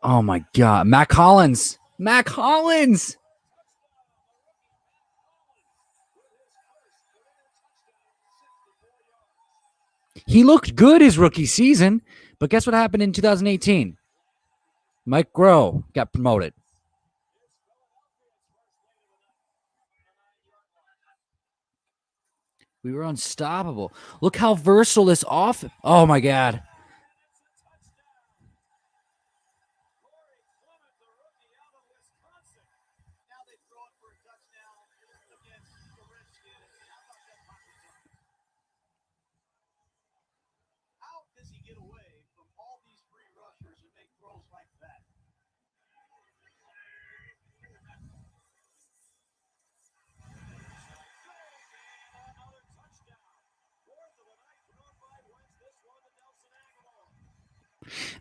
Oh my God. Mac Hollins. He looked good his rookie season, but guess what happened in 2018? Mike Groh got promoted. We were unstoppable. Look how versatile this offense. Oh my God.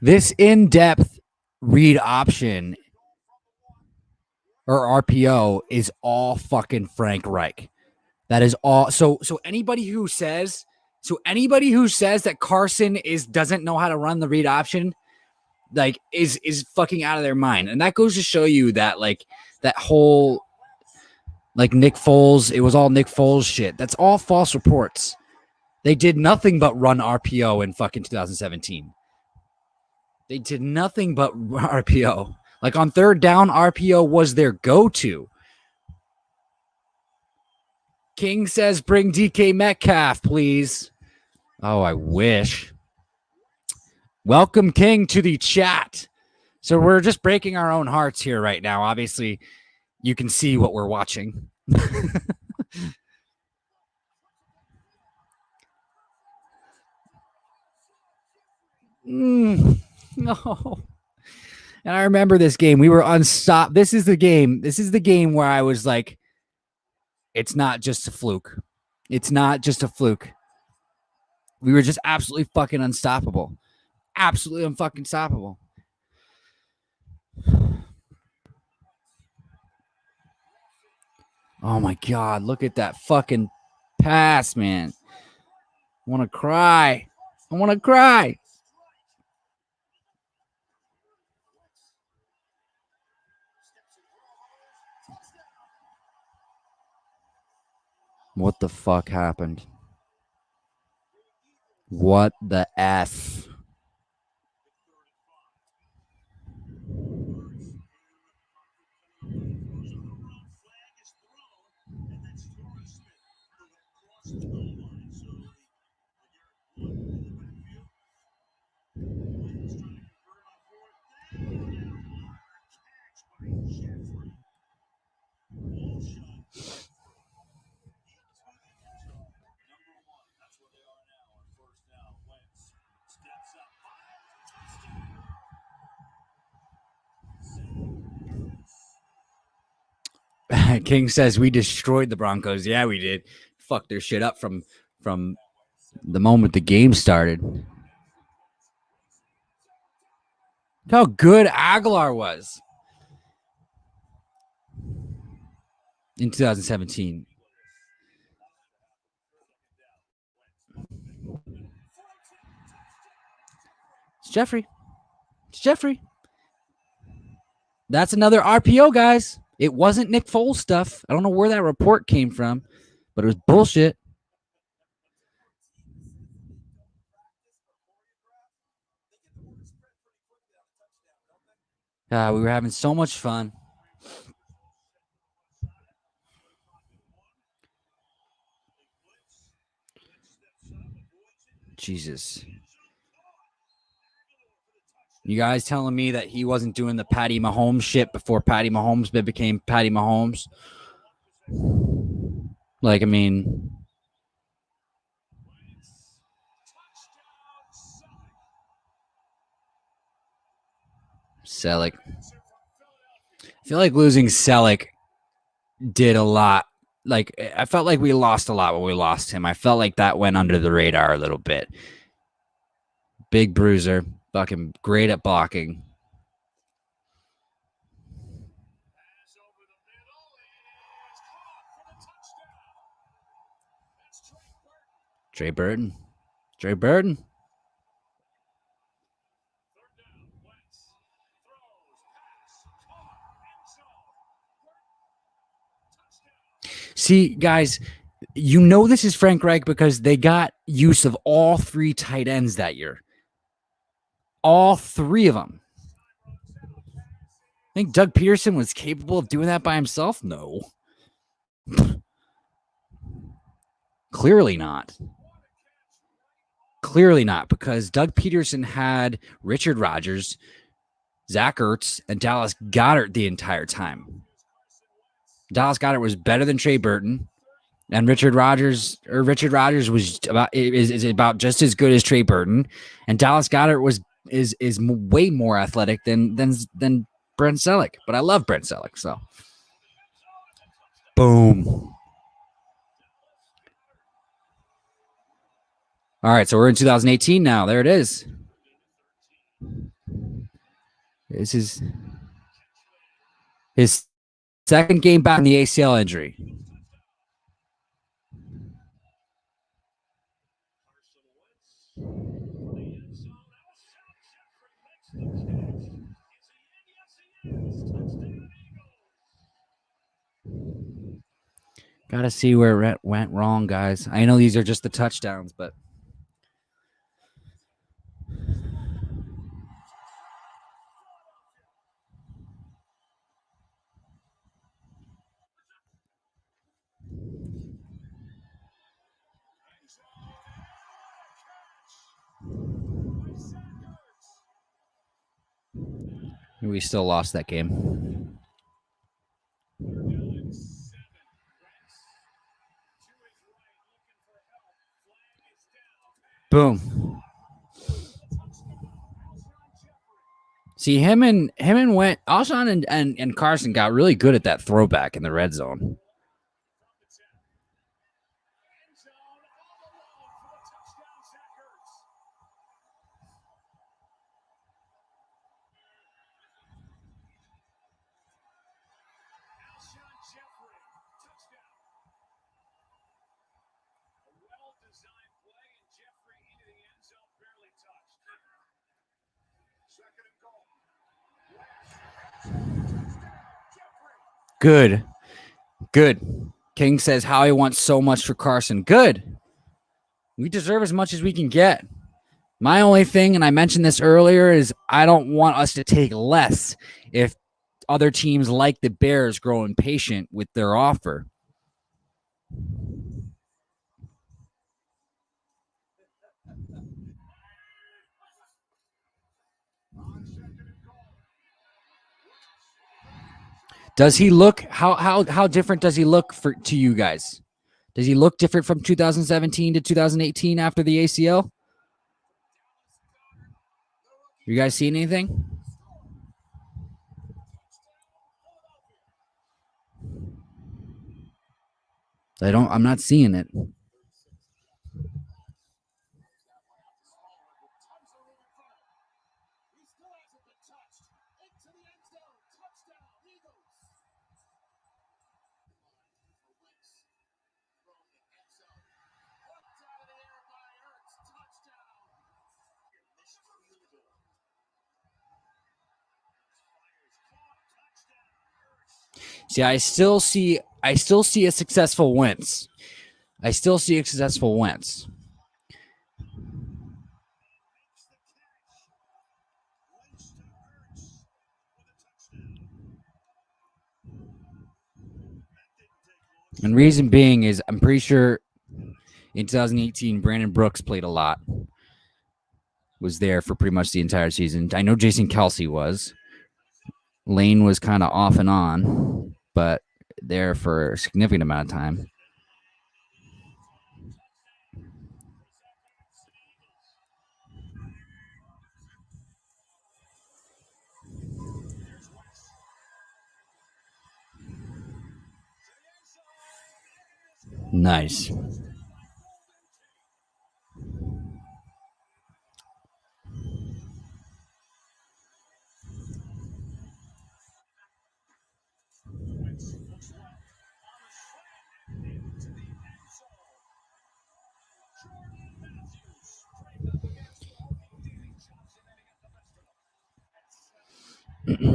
This in-depth read option or RPO is all fucking Frank Reich. That is all. So anybody who says that Carson doesn't know how to run the read option, like is fucking out of their mind. And that goes to show you that like that whole like Nick Foles, it was all Nick Foles shit. That's all false reports. They did nothing but run RPO in fucking 2017. They did nothing but RPO. Like on third down, RPO was their go-to. King says, bring DK Metcalf, please. Oh, I wish. Welcome, King, to the chat. So we're just breaking our own hearts here right now. Obviously, you can see what we're watching. No. And I remember this game. We were unstopped. This is the game where I was like, it's not just a fluke. It's not just a fluke. We were just absolutely fucking unstoppable. Absolutely unfucking stoppable. Oh my God, look at that fucking pass, man. I want to cry. What the fuck happened? What the F? King says we destroyed the Broncos. Yeah, we did. Fuck their shit up from the moment the game started. How good Aguilar was in 2017. It's Jeffrey. It's Jeffrey. That's another RPO, guys. It wasn't Nick Foles stuff. I don't know where that report came from, but it was bullshit. We were having so much fun. Jesus. You guys telling me that he wasn't doing the Patty Mahomes shit before Patty Mahomes became Patty Mahomes? Like, I mean, Selleck. I feel like losing Selleck did a lot. Like, I felt like we lost a lot when we lost him. I felt like that went under the radar a little bit. Big bruiser, fucking great at blocking. Trey Burton. See, guys, you know this is Frank Reich because they got use of all three tight ends that year. All three of them. I think Doug Peterson was capable of doing that by himself? No. Clearly not. Clearly not, because Doug Peterson had Richard Rodgers, Zach Ertz, and Dallas Goedert the entire time. Dallas Goedert was better than Trey Burton, and Richard Rodgers was about just as good as Trey Burton, and Dallas Goedert is way more athletic than Brent Selleck. But I love Brent Selleck, so boom. All right, so we're in 2018 now. There it is. This is his second game back in the ACL injury. Gotta see where it went wrong, guys. I know these are just the touchdowns, but we still lost that game. Boom. See, him and Wentz, Alshon and Carson got really good at that throwback in the red zone. Good. King says Howie wants so much for Carson. Good. We deserve as much as we can get. My only thing, and I mentioned this earlier, is I don't want us to take less if other teams like the Bears grow impatient with their offer. Does he look how different does he look to you guys? Does he look different from 2017 to 2018 after the ACL? You guys see anything? I'm not seeing it. See, I still see a successful Wentz. I still see a successful Wentz. And reason being is I'm pretty sure in 2018, Brandon Brooks played a lot. Was there for pretty much the entire season. I know Jason Kelsey was. Lane was kind of off and on, but there for a significant amount of time. Nice.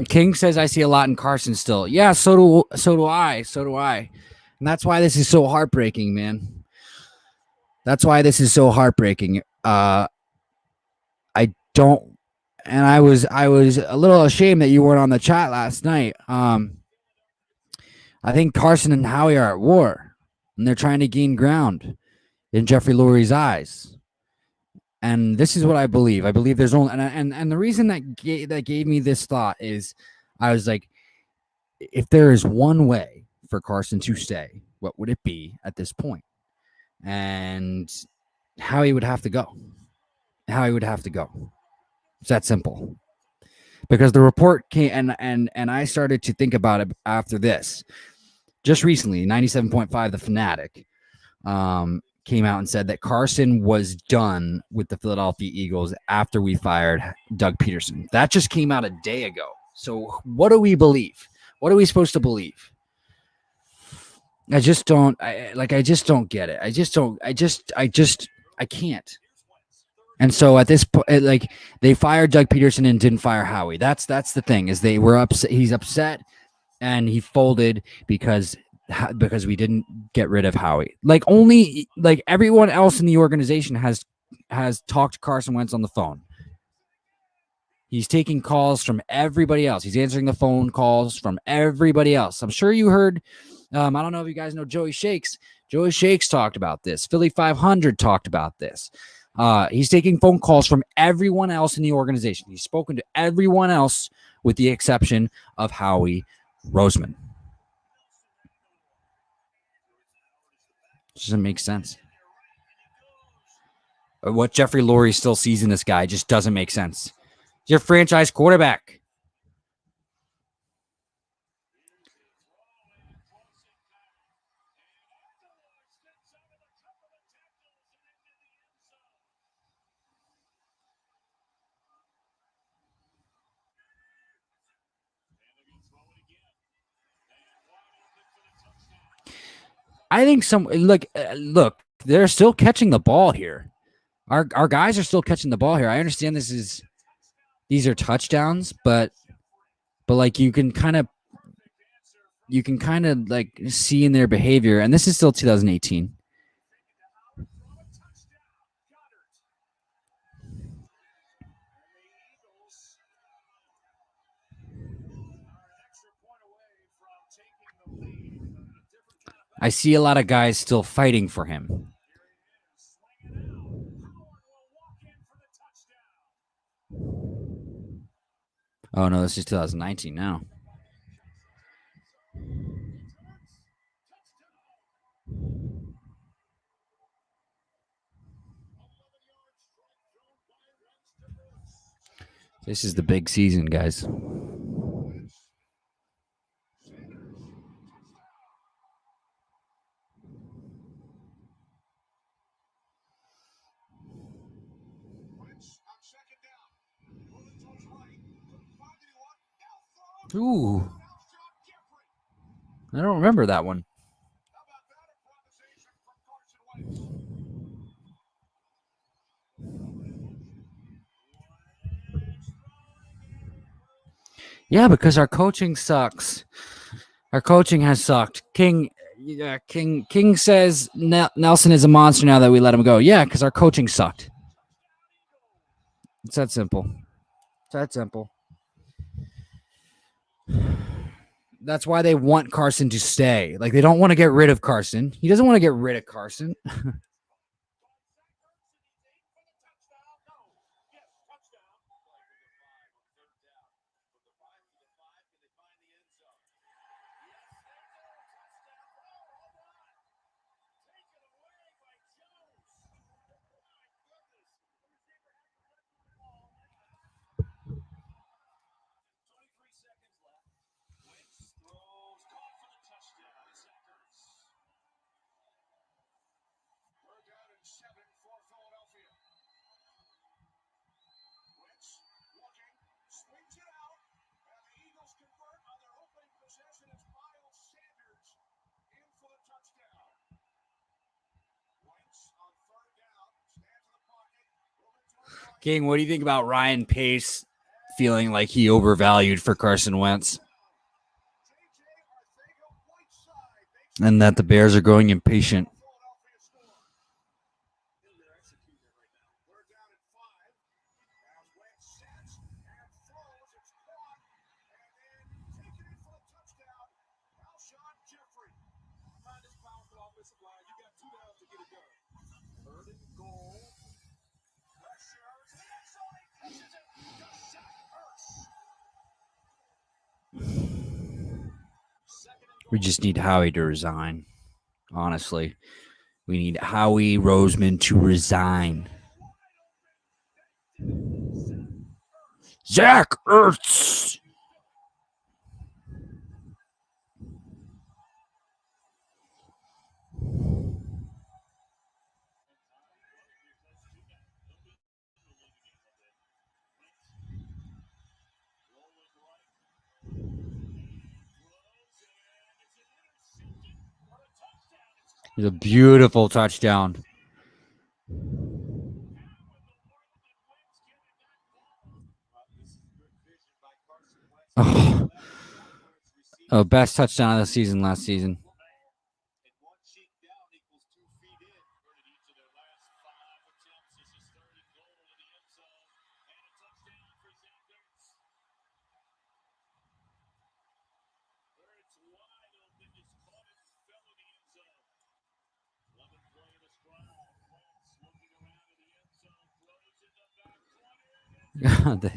King says I see a lot in Carson still. Yeah, so do I. And that's why this is so heartbreaking, man. That's why this is so heartbreaking. I don't, and I was a little ashamed that you weren't on the chat last night. I think Carson and Howie are at war, and they're trying to gain ground in Jeffrey Lurie's eyes. And this is what I believe. I believe there's only and the reason that gave me this thought is I was like, if there is one way for Carson to stay, what would it be at this point? And Howie would have to go. It's that simple. Because the report came and I started to think about it after this. Just recently, 97.5 The Fanatic came out and said that Carson was done with the Philadelphia Eagles after we fired Doug Peterson. That just came out a day ago. So what do we believe? What are we supposed to believe? I just don't get it. I can't. And so at this point, like, they fired Doug Peterson and didn't fire Howie. That's the thing, is they were upset. He's upset and he folded because we didn't get rid of Howie. Like, only like everyone else in the organization has talked to Carson Wentz on the phone. He's taking calls from everybody else. He's answering the phone calls from everybody else. I'm sure you heard. I don't know if you guys know Joey Shakes. Joey Shakes talked about this. Philly 500 talked about this. He's taking phone calls from everyone else in the organization. He's spoken to everyone else with the exception of Howie Roseman. Doesn't make sense. What Jeffrey Lurie still sees in this guy just doesn't make sense. He's your franchise quarterback. I think look, they're still catching the ball here. Our guys are still catching the ball here. I understand these are touchdowns, but like you can kind of like see in their behavior, and this is still 2018. I see a lot of guys still fighting for him. Oh no, this is 2019 now. This is the big season, guys. Ooh. I don't remember that one. How about that improvisation from Carson Wentz? Yeah, because our coaching sucks. Our coaching has sucked. King says Nelson is a monster now that we let him go. Yeah, because our coaching sucked. It's that simple. It's that simple. That's why they want Carson to stay. Like, they don't want to get rid of Carson. He doesn't want to get rid of Carson. King, what do you think about Ryan Pace feeling like he overvalued for Carson Wentz? And that the Bears are growing impatient. We just need Howie to resign. Honestly, we need Howie Roseman to resign. Zach Ertz. It's a beautiful touchdown. Oh, best touchdown of the season last season.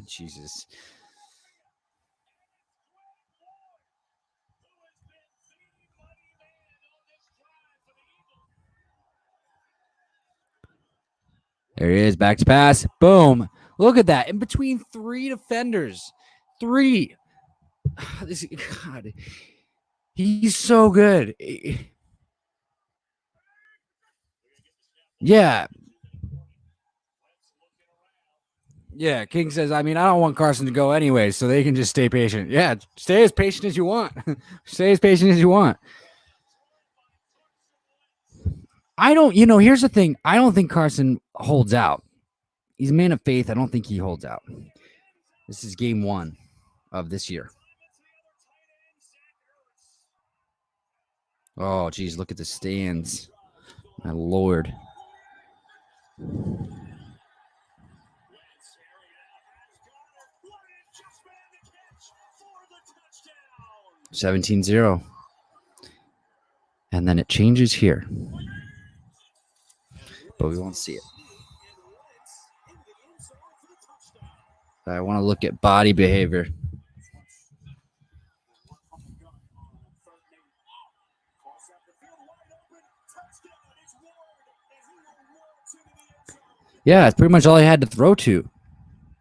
Jesus. There he is. Back to pass. Boom. Look at that. In between three defenders. Three. This, God. He's so good. Yeah. Yeah. King says, I don't want Carson to go anyway, so they can just stay patient. Yeah. Stay as patient as you want. Stay as patient as you want. Here's the thing. I don't think Carson holds out. He's a man of faith. I don't think he holds out. This is game 1 of this year. Oh, geez, look at the stands. My Lord. $17-0. And then it changes here. But we won't see it. I want to look at body behavior. Yeah, it's pretty much all I had to throw to.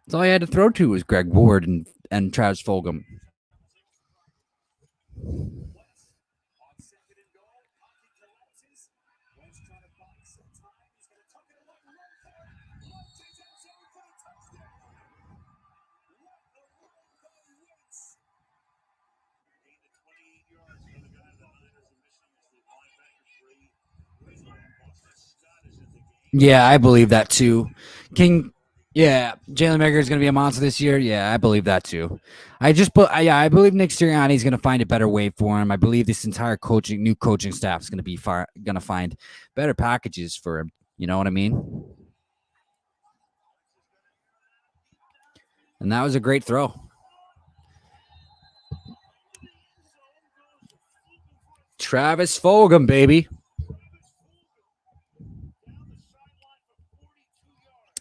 That's all I had to throw to was Greg Ward and Travis Fulgham. Yeah, I believe that too. King, yeah, Jalen Rager is going to be a monster this year. Yeah, I believe that too. I believe Nick Sirianni is going to find a better way for him. I believe this entire new coaching staff is going to be going to find better packages for him. You know what I mean? And that was a great throw. Travis Fulgham, baby.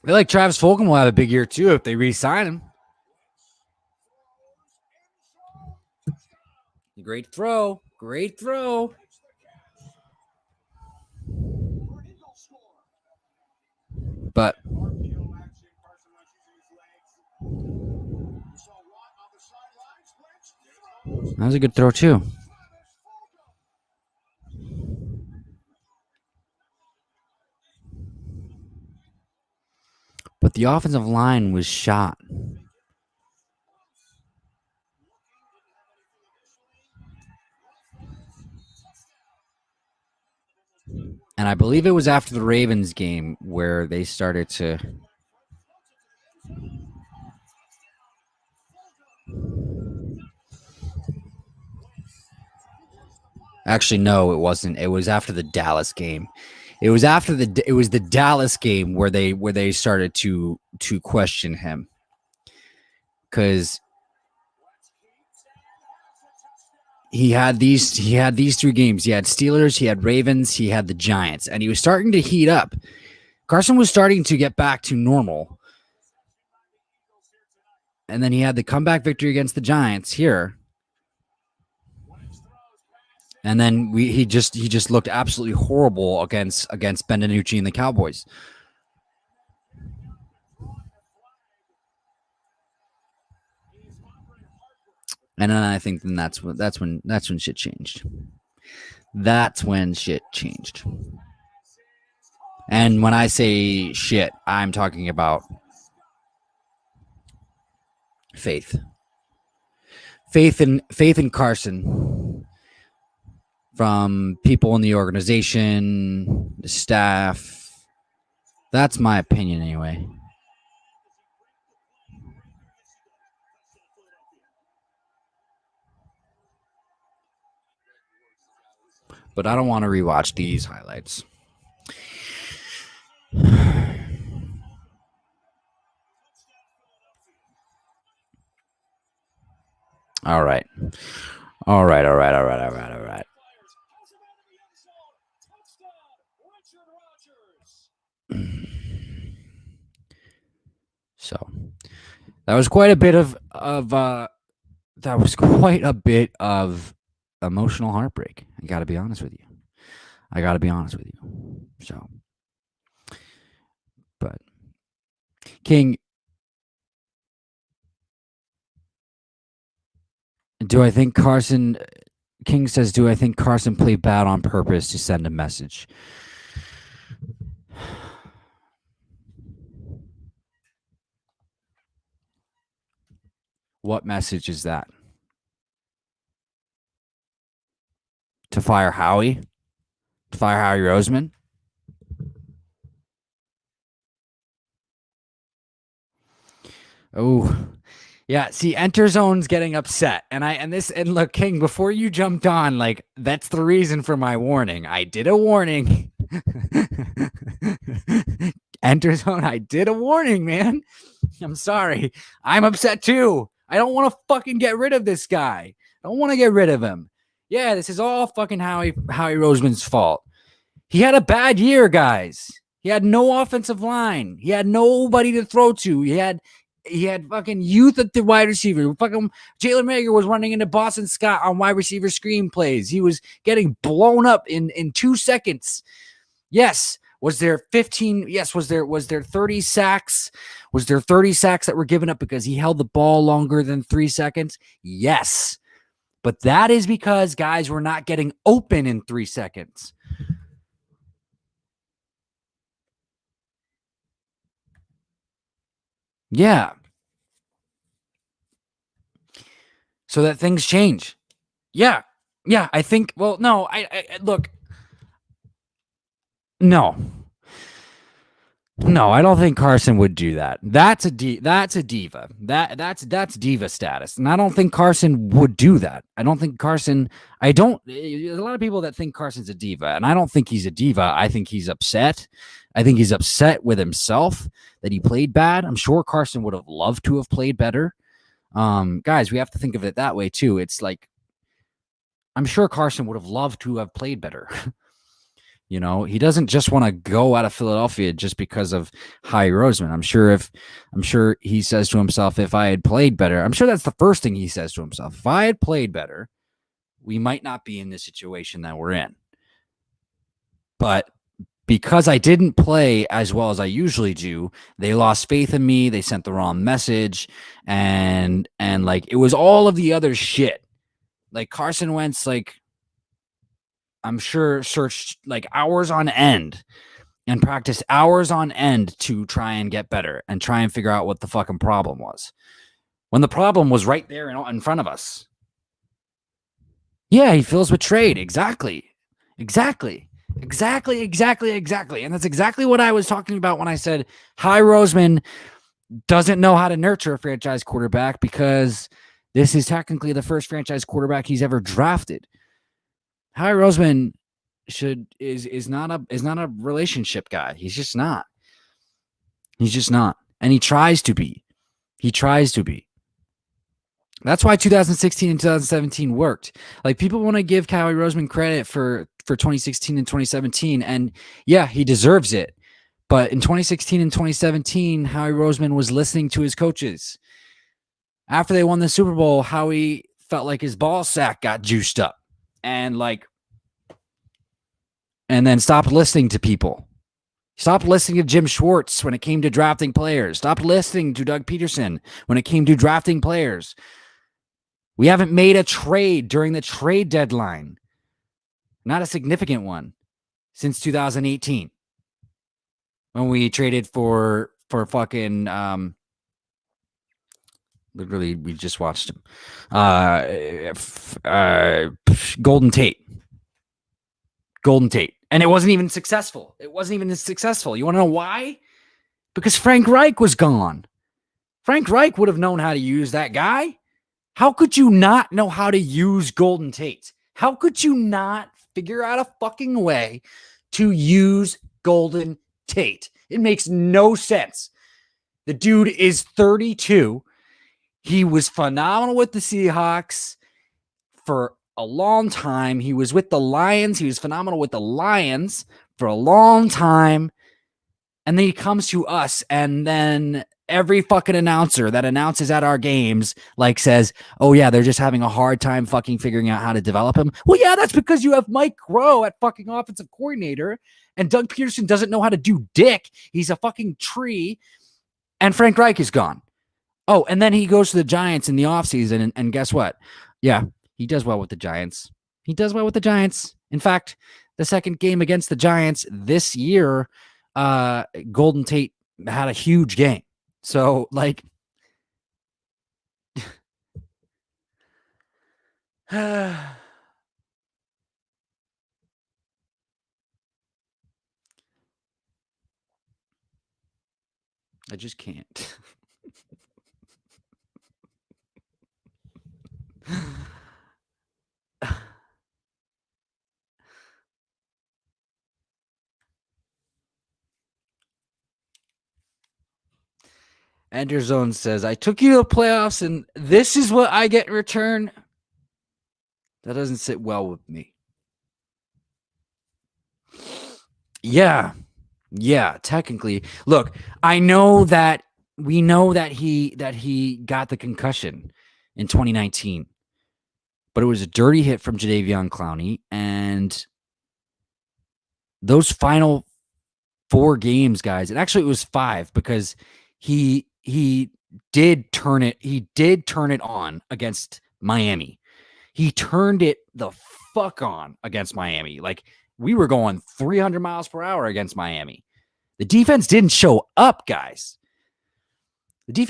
I feel like Travis Fulgham will have a big year too if they re-sign him. Great throw. Great throw. But that was a good throw too. But the offensive line was shot. And I believe it was after the Ravens game where they started to actually, no, it wasn't. It was after the Dallas game. It was the Dallas game where they started to question him. Because he had these 3 games. He had Steelers, he had Ravens, he had the Giants, and he was starting to heat up. Carson was starting to get back to normal. And then he had the comeback victory against the Giants here. And then he just looked absolutely horrible against Ben DiNucci and the Cowboys. And then I think that's when shit changed. That's when shit changed. And when I say shit, I'm talking about faith in Carson from people in the organization, the staff. That's my opinion anyway. But I don't want to rewatch these highlights. All right. So that was quite a bit of emotional heartbreak. I got to be honest with you. So, but King, King says, do I think Carson played bad on purpose to send a message? What message is that? To fire Howie? To fire Howie Roseman? Oh, yeah. See, Enter Zone's getting upset, and look, King. Before you jumped on, like that's the reason for my warning. I did a warning. Enter Zone, I did a warning, man. I'm sorry. I'm upset too. I don't want to fucking get rid of this guy. I don't want to get rid of him. Yeah, this is all fucking Howie Roseman's fault. He had a bad year, guys. He had no offensive line. He had nobody to throw to. He had fucking youth at the wide receiver. Fucking Jalen Rager was running into Boston Scott on wide receiver screen plays. He was getting blown up in 2 seconds. Yes. Was there 15? Yes. Was there 30 sacks? Was there 30 sacks that were given up because he held the ball longer than 3 seconds? Yes. But that is because guys were not getting open in 3 seconds. Yeah. So that things change. Yeah. Yeah. I think, well, no, I look. No. No, I don't think Carson would do that. That's a diva. That's diva status. And I don't think Carson would do that. I don't think Carson there's a lot of people that think Carson's a diva, and I don't think he's a diva. I think he's upset. I think he's upset with himself that he played bad. I'm sure Carson would have loved to have played better. Guys, we have to think of it that way too. It's like I'm sure Carson would have loved to have played better. You know, he doesn't just want to go out of Philadelphia just because of Howie Roseman. I'm sure he says to himself, if I had played better, I'm sure that's the first thing he says to himself. If I had played better, we might not be in the situation that we're in. But because I didn't play as well as I usually do, they lost faith in me. They sent the wrong message. And like, it was all of the other shit. Like Carson Wentz, like, I'm sure searched like hours on end and practiced hours on end to try and get better and try and figure out what the fucking problem was. When the problem was right there in front of us. Yeah, he feels betrayed. Exactly. And that's exactly what I was talking about when I said Howie Roseman doesn't know how to nurture a franchise quarterback because this is technically the first franchise quarterback he's ever drafted. Howie Roseman is not a relationship guy. He's just not. And he tries to be. That's why 2016 and 2017 worked. Like people want to give Howie Roseman credit for 2016 and 2017, and yeah, he deserves it. But in 2016 and 2017, Howie Roseman was listening to his coaches. After they won the Super Bowl, Howie felt like his ball sack got juiced up. And then stopped listening to people. Stopped listening to Jim Schwartz when it came to drafting players. Stopped listening to Doug Peterson when it came to drafting players. We haven't made a trade during the trade deadline. Not a significant one since 2018. When we traded for fucking literally we just watched him. Golden Tate. And it wasn't even successful. You want to know why? Because Frank Reich was gone. Frank Reich would have known how to use that guy. How could you not know how to use Golden Tate? How could you not figure out a fucking way to use Golden Tate? It makes no sense. The dude is 32. He was phenomenal with the Seahawks for a long time. He was with the Lions. He was phenomenal with the Lions for a long time. And then he comes to us, and then every fucking announcer that announces at our games like says, oh yeah, they're just having a hard time fucking figuring out how to develop him. Well, yeah, that's because you have Mike Groh at fucking offensive coordinator, and Doug Peterson doesn't know how to do dick. He's a fucking tree, and Frank Reich is gone. Oh, and then he goes to the Giants in the offseason, and guess what? Yeah, he does well with the Giants. In fact, the second game against the Giants this year, Golden Tate had a huge game. So, like, I just can't. Ender Zone says, I took you to the playoffs, and this is what I get in return. That doesn't sit well with me. Yeah, technically. Look, I know that we know that he got the concussion in 2019, but it was a dirty hit from Jadeveon Clowney, and those final 4 games, guys, and actually it was 5 because he did turn it on against Miami. He turned it the fuck on against Miami. Like, we were going 300 miles per hour against Miami. The defense didn't show up, guys. They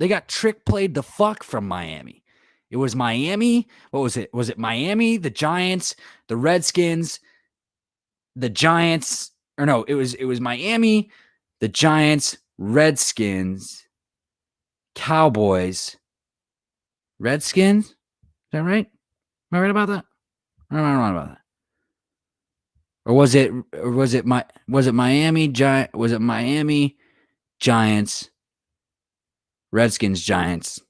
got trick played the fuck from Miami. It was Miami. What was it? Was it Miami, the Giants, the Redskins, the Giants, or no, it was Miami, the Giants, Redskins, Cowboys, Redskins. Is that right? Am I right about that? Or am I wrong about that? Or was it Miami Giants, Redskins, Giants?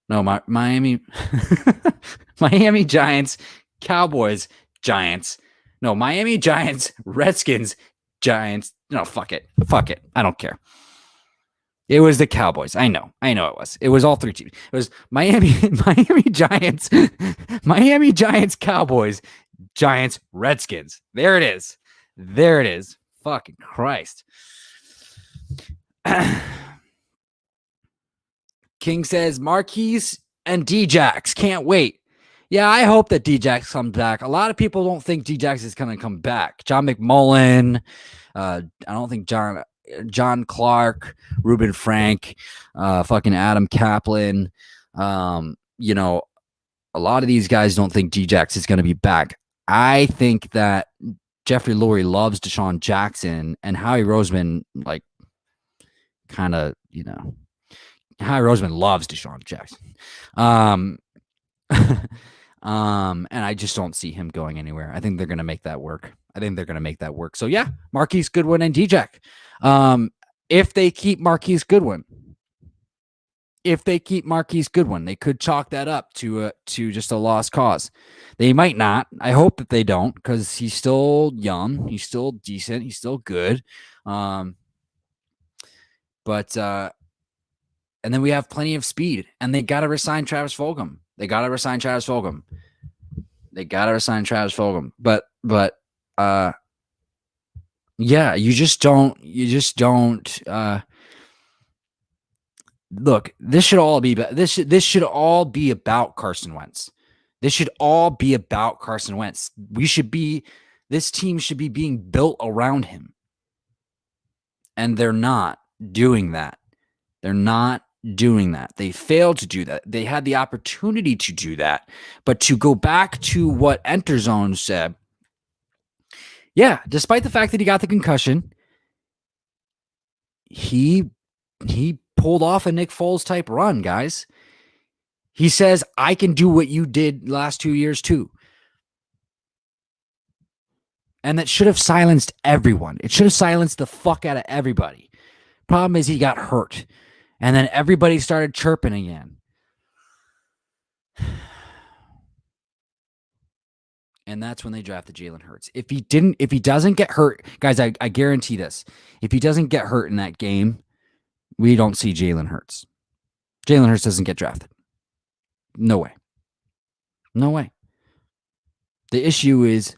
No, Miami Miami Giants, Cowboys, Giants. No, Miami Giants, Redskins, Giants. No, fuck it. I don't care. It was the Cowboys. I know it was. It was all three teams. It was Miami Giants, Miami Giants, Cowboys, Giants, Redskins. There it is. Fucking Christ. King says Marquise and Djax can't wait. Yeah, I hope that Djax comes back. A lot of people don't think Djax is going to come back. John McMullen, I don't think John Clark, Reuben Frank, fucking Adam Kaplan. You know, a lot of these guys don't think Djax is going to be back. I think that Jeffrey Lurie loves Deshaun Jackson, and Howie Roseman, like, kind of, you know, Howie Roseman loves Deshaun Jackson. And I just don't see him going anywhere. I think they're going to make that work. So yeah, Marquise Goodwin and Djax. If they keep Marquise Goodwin, they could chalk that up to just a lost cause. They might not. I hope that they don't, because he's still young, he's still decent, he's still good. But and then we have plenty of speed, and they got to resign Travis Fulgham. But yeah, you just don't look, this should all be about Carson Wentz. This team should be being built around him. And they're not doing that. They failed to do that. They had the opportunity to do that. But to go back to what Enterzone said, yeah, despite the fact that he got the concussion, he pulled off a Nick Foles type run, guys. He says, I can do what you did last 2 years too. And that should have silenced everyone. It should have silenced the fuck out of everybody. Problem is he got hurt. And then everybody started chirping again. And that's when they drafted Jalen Hurts. If he doesn't get hurt, guys, I guarantee this. If he doesn't get hurt in that game, we don't see Jalen Hurts. Jalen Hurts doesn't get drafted. No way. The issue is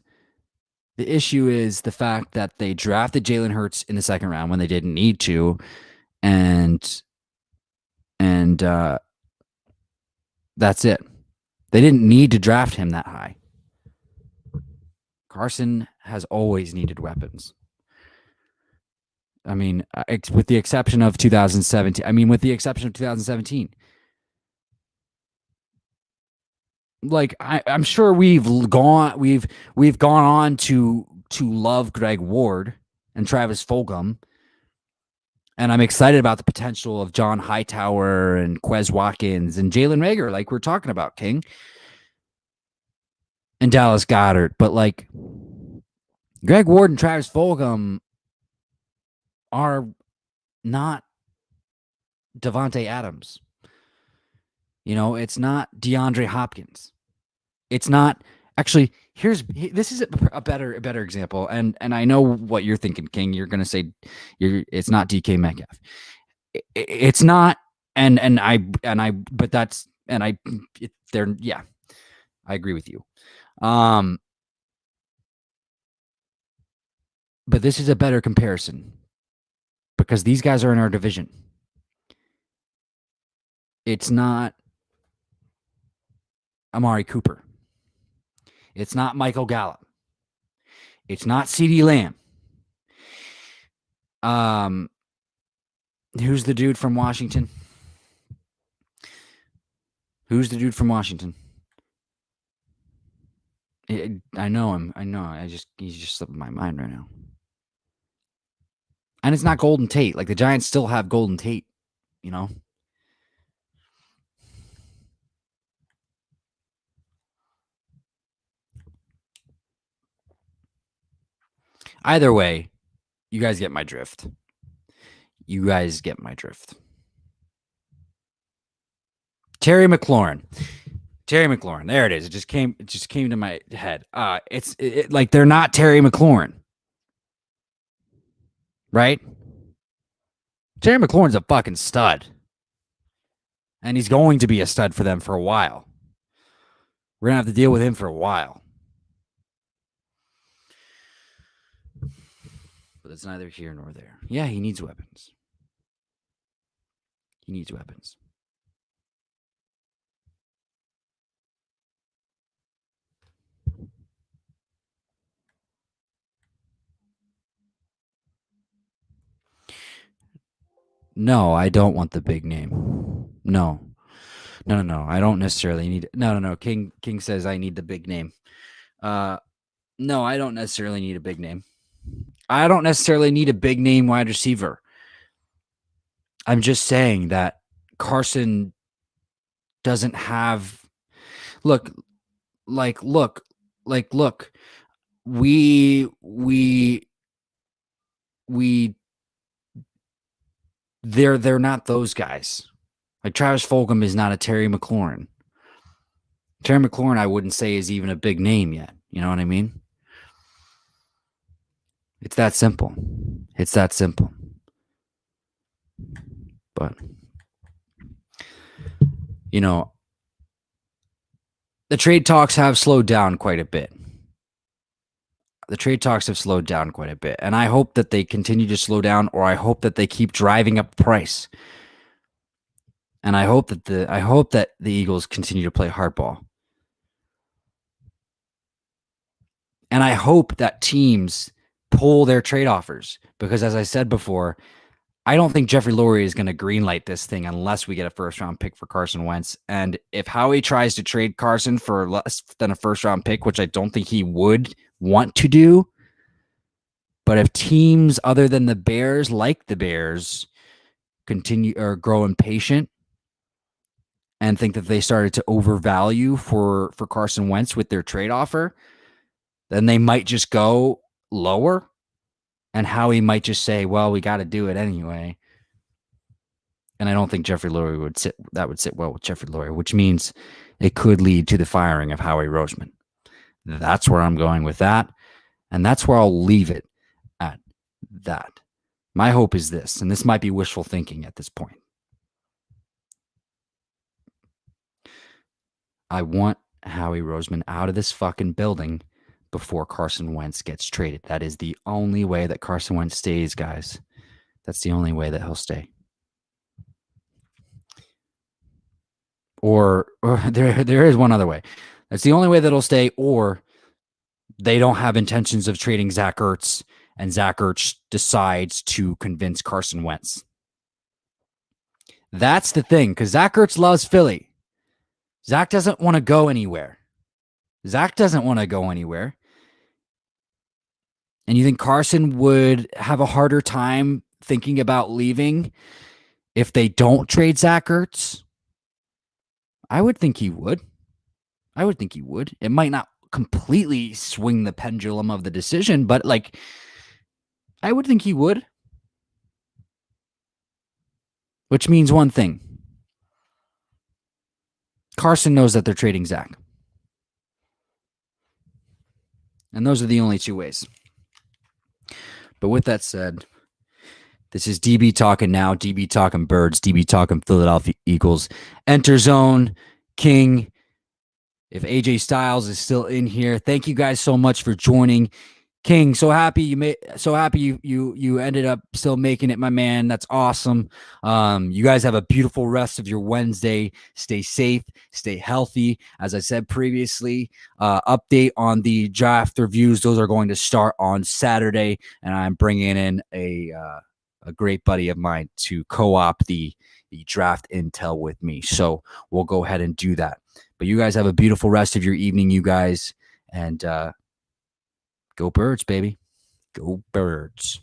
the fact that they drafted Jalen Hurts in the second round when they didn't need to, and that's it. They didn't need to draft him that high. Carson has always needed weapons. I mean, with the exception of 2017. Like, I'm sure we've gone on to love Greg Ward and Travis Fulgham, and I'm excited about the potential of John Hightower and Quez Watkins and Jalen Reagor, like we're talking about, King, and Dallas Goedert. But like, Greg Ward and Travis Fulgham are not Devonte Adams. You know, it's not DeAndre Hopkins. It's not actually. This is a better example, and I know what you're thinking, King. You're going to say it's not DK Metcalf. It's not, I agree with you. But this is a better comparison because these guys are in our division. It's not Amari Cooper. It's not Michael Gallup. It's not CeeDee Lamb. Who's the dude from Washington? I know him. I know. He's just slipping my mind right now. And it's not Golden Tate. Like the Giants still have Golden Tate, you know? Either way, you guys get my drift. You guys get my drift. Terry McLaurin. There it is. It just came to my head. It's like they're not Terry McLaurin. Right? Terry McLaurin's a fucking stud. And he's going to be a stud for them for a while. We're going to have to deal with him for a while. But it's neither here nor there. Yeah, he needs weapons. No, I don't want the big name. No. I don't necessarily need it. No. King says I need the big name. No, I don't necessarily need a big name. I don't necessarily need a big name wide receiver. I'm just saying that Carson doesn't have look. We they're not those guys. Like Travis Fulgham is not a Terry McLaurin. Terry McLaurin, I wouldn't say is even a big name yet. You know what I mean? It's that simple. But, you know, the trade talks have slowed down quite a bit. And I hope that they continue to slow down, or I hope that they keep driving up price. And I hope that the Eagles continue to play hardball. And I hope that teams pull their trade offers, because as I said before, I don't think Jeffrey Lurie is going to greenlight this thing unless we get a first-round pick for Carson Wentz. And if Howie tries to trade Carson for less than a first-round pick, which I don't think he would want to do, but if teams other than the Bears, like the Bears, continue or grow impatient and think that they started to overvalue for Carson Wentz with their trade offer, then they might just go lower. And Howie might just say, well, we got to do it anyway. And I don't think Jeffrey Lurie would sit well with Jeffrey Lurie, which means it could lead to the firing of Howie Roseman. That's where I'm going with that. And that's where I'll leave it at that. My hope is this, and this might be wishful thinking at this point. I want Howie Roseman out of this fucking building before Carson Wentz gets traded. That is the only way that Carson Wentz stays, guys. That's the only way that he'll stay. Or there is one other way. That's the only way that he'll stay, or they don't have intentions of trading Zach Ertz, and Zach Ertz decides to convince Carson Wentz. That's the thing, because Zach Ertz loves Philly. Zach doesn't want to go anywhere. And you think Carson would have a harder time thinking about leaving if they don't trade Zach Ertz? I would think he would. It might not completely swing the pendulum of the decision, but I would think he would. Which means one thing. Carson knows that they're trading Zach. And those are the only two ways. But with that said, this is DB talking now, DB talking birds, DB talking Philadelphia Eagles. Enter zone, King. If AJ Styles is still in here, thank you guys so much for joining. King, so happy you ended up still making it, my man. That's awesome. You guys have a beautiful rest of your Wednesday. Stay safe, stay healthy. As I said previously, update on the draft reviews. Those are going to start on Saturday, and I'm bringing in a great buddy of mine to co-op the draft intel with me. So we'll go ahead and do that. But you guys have a beautiful rest of your evening, you guys. And go Birds, baby. Go Birds.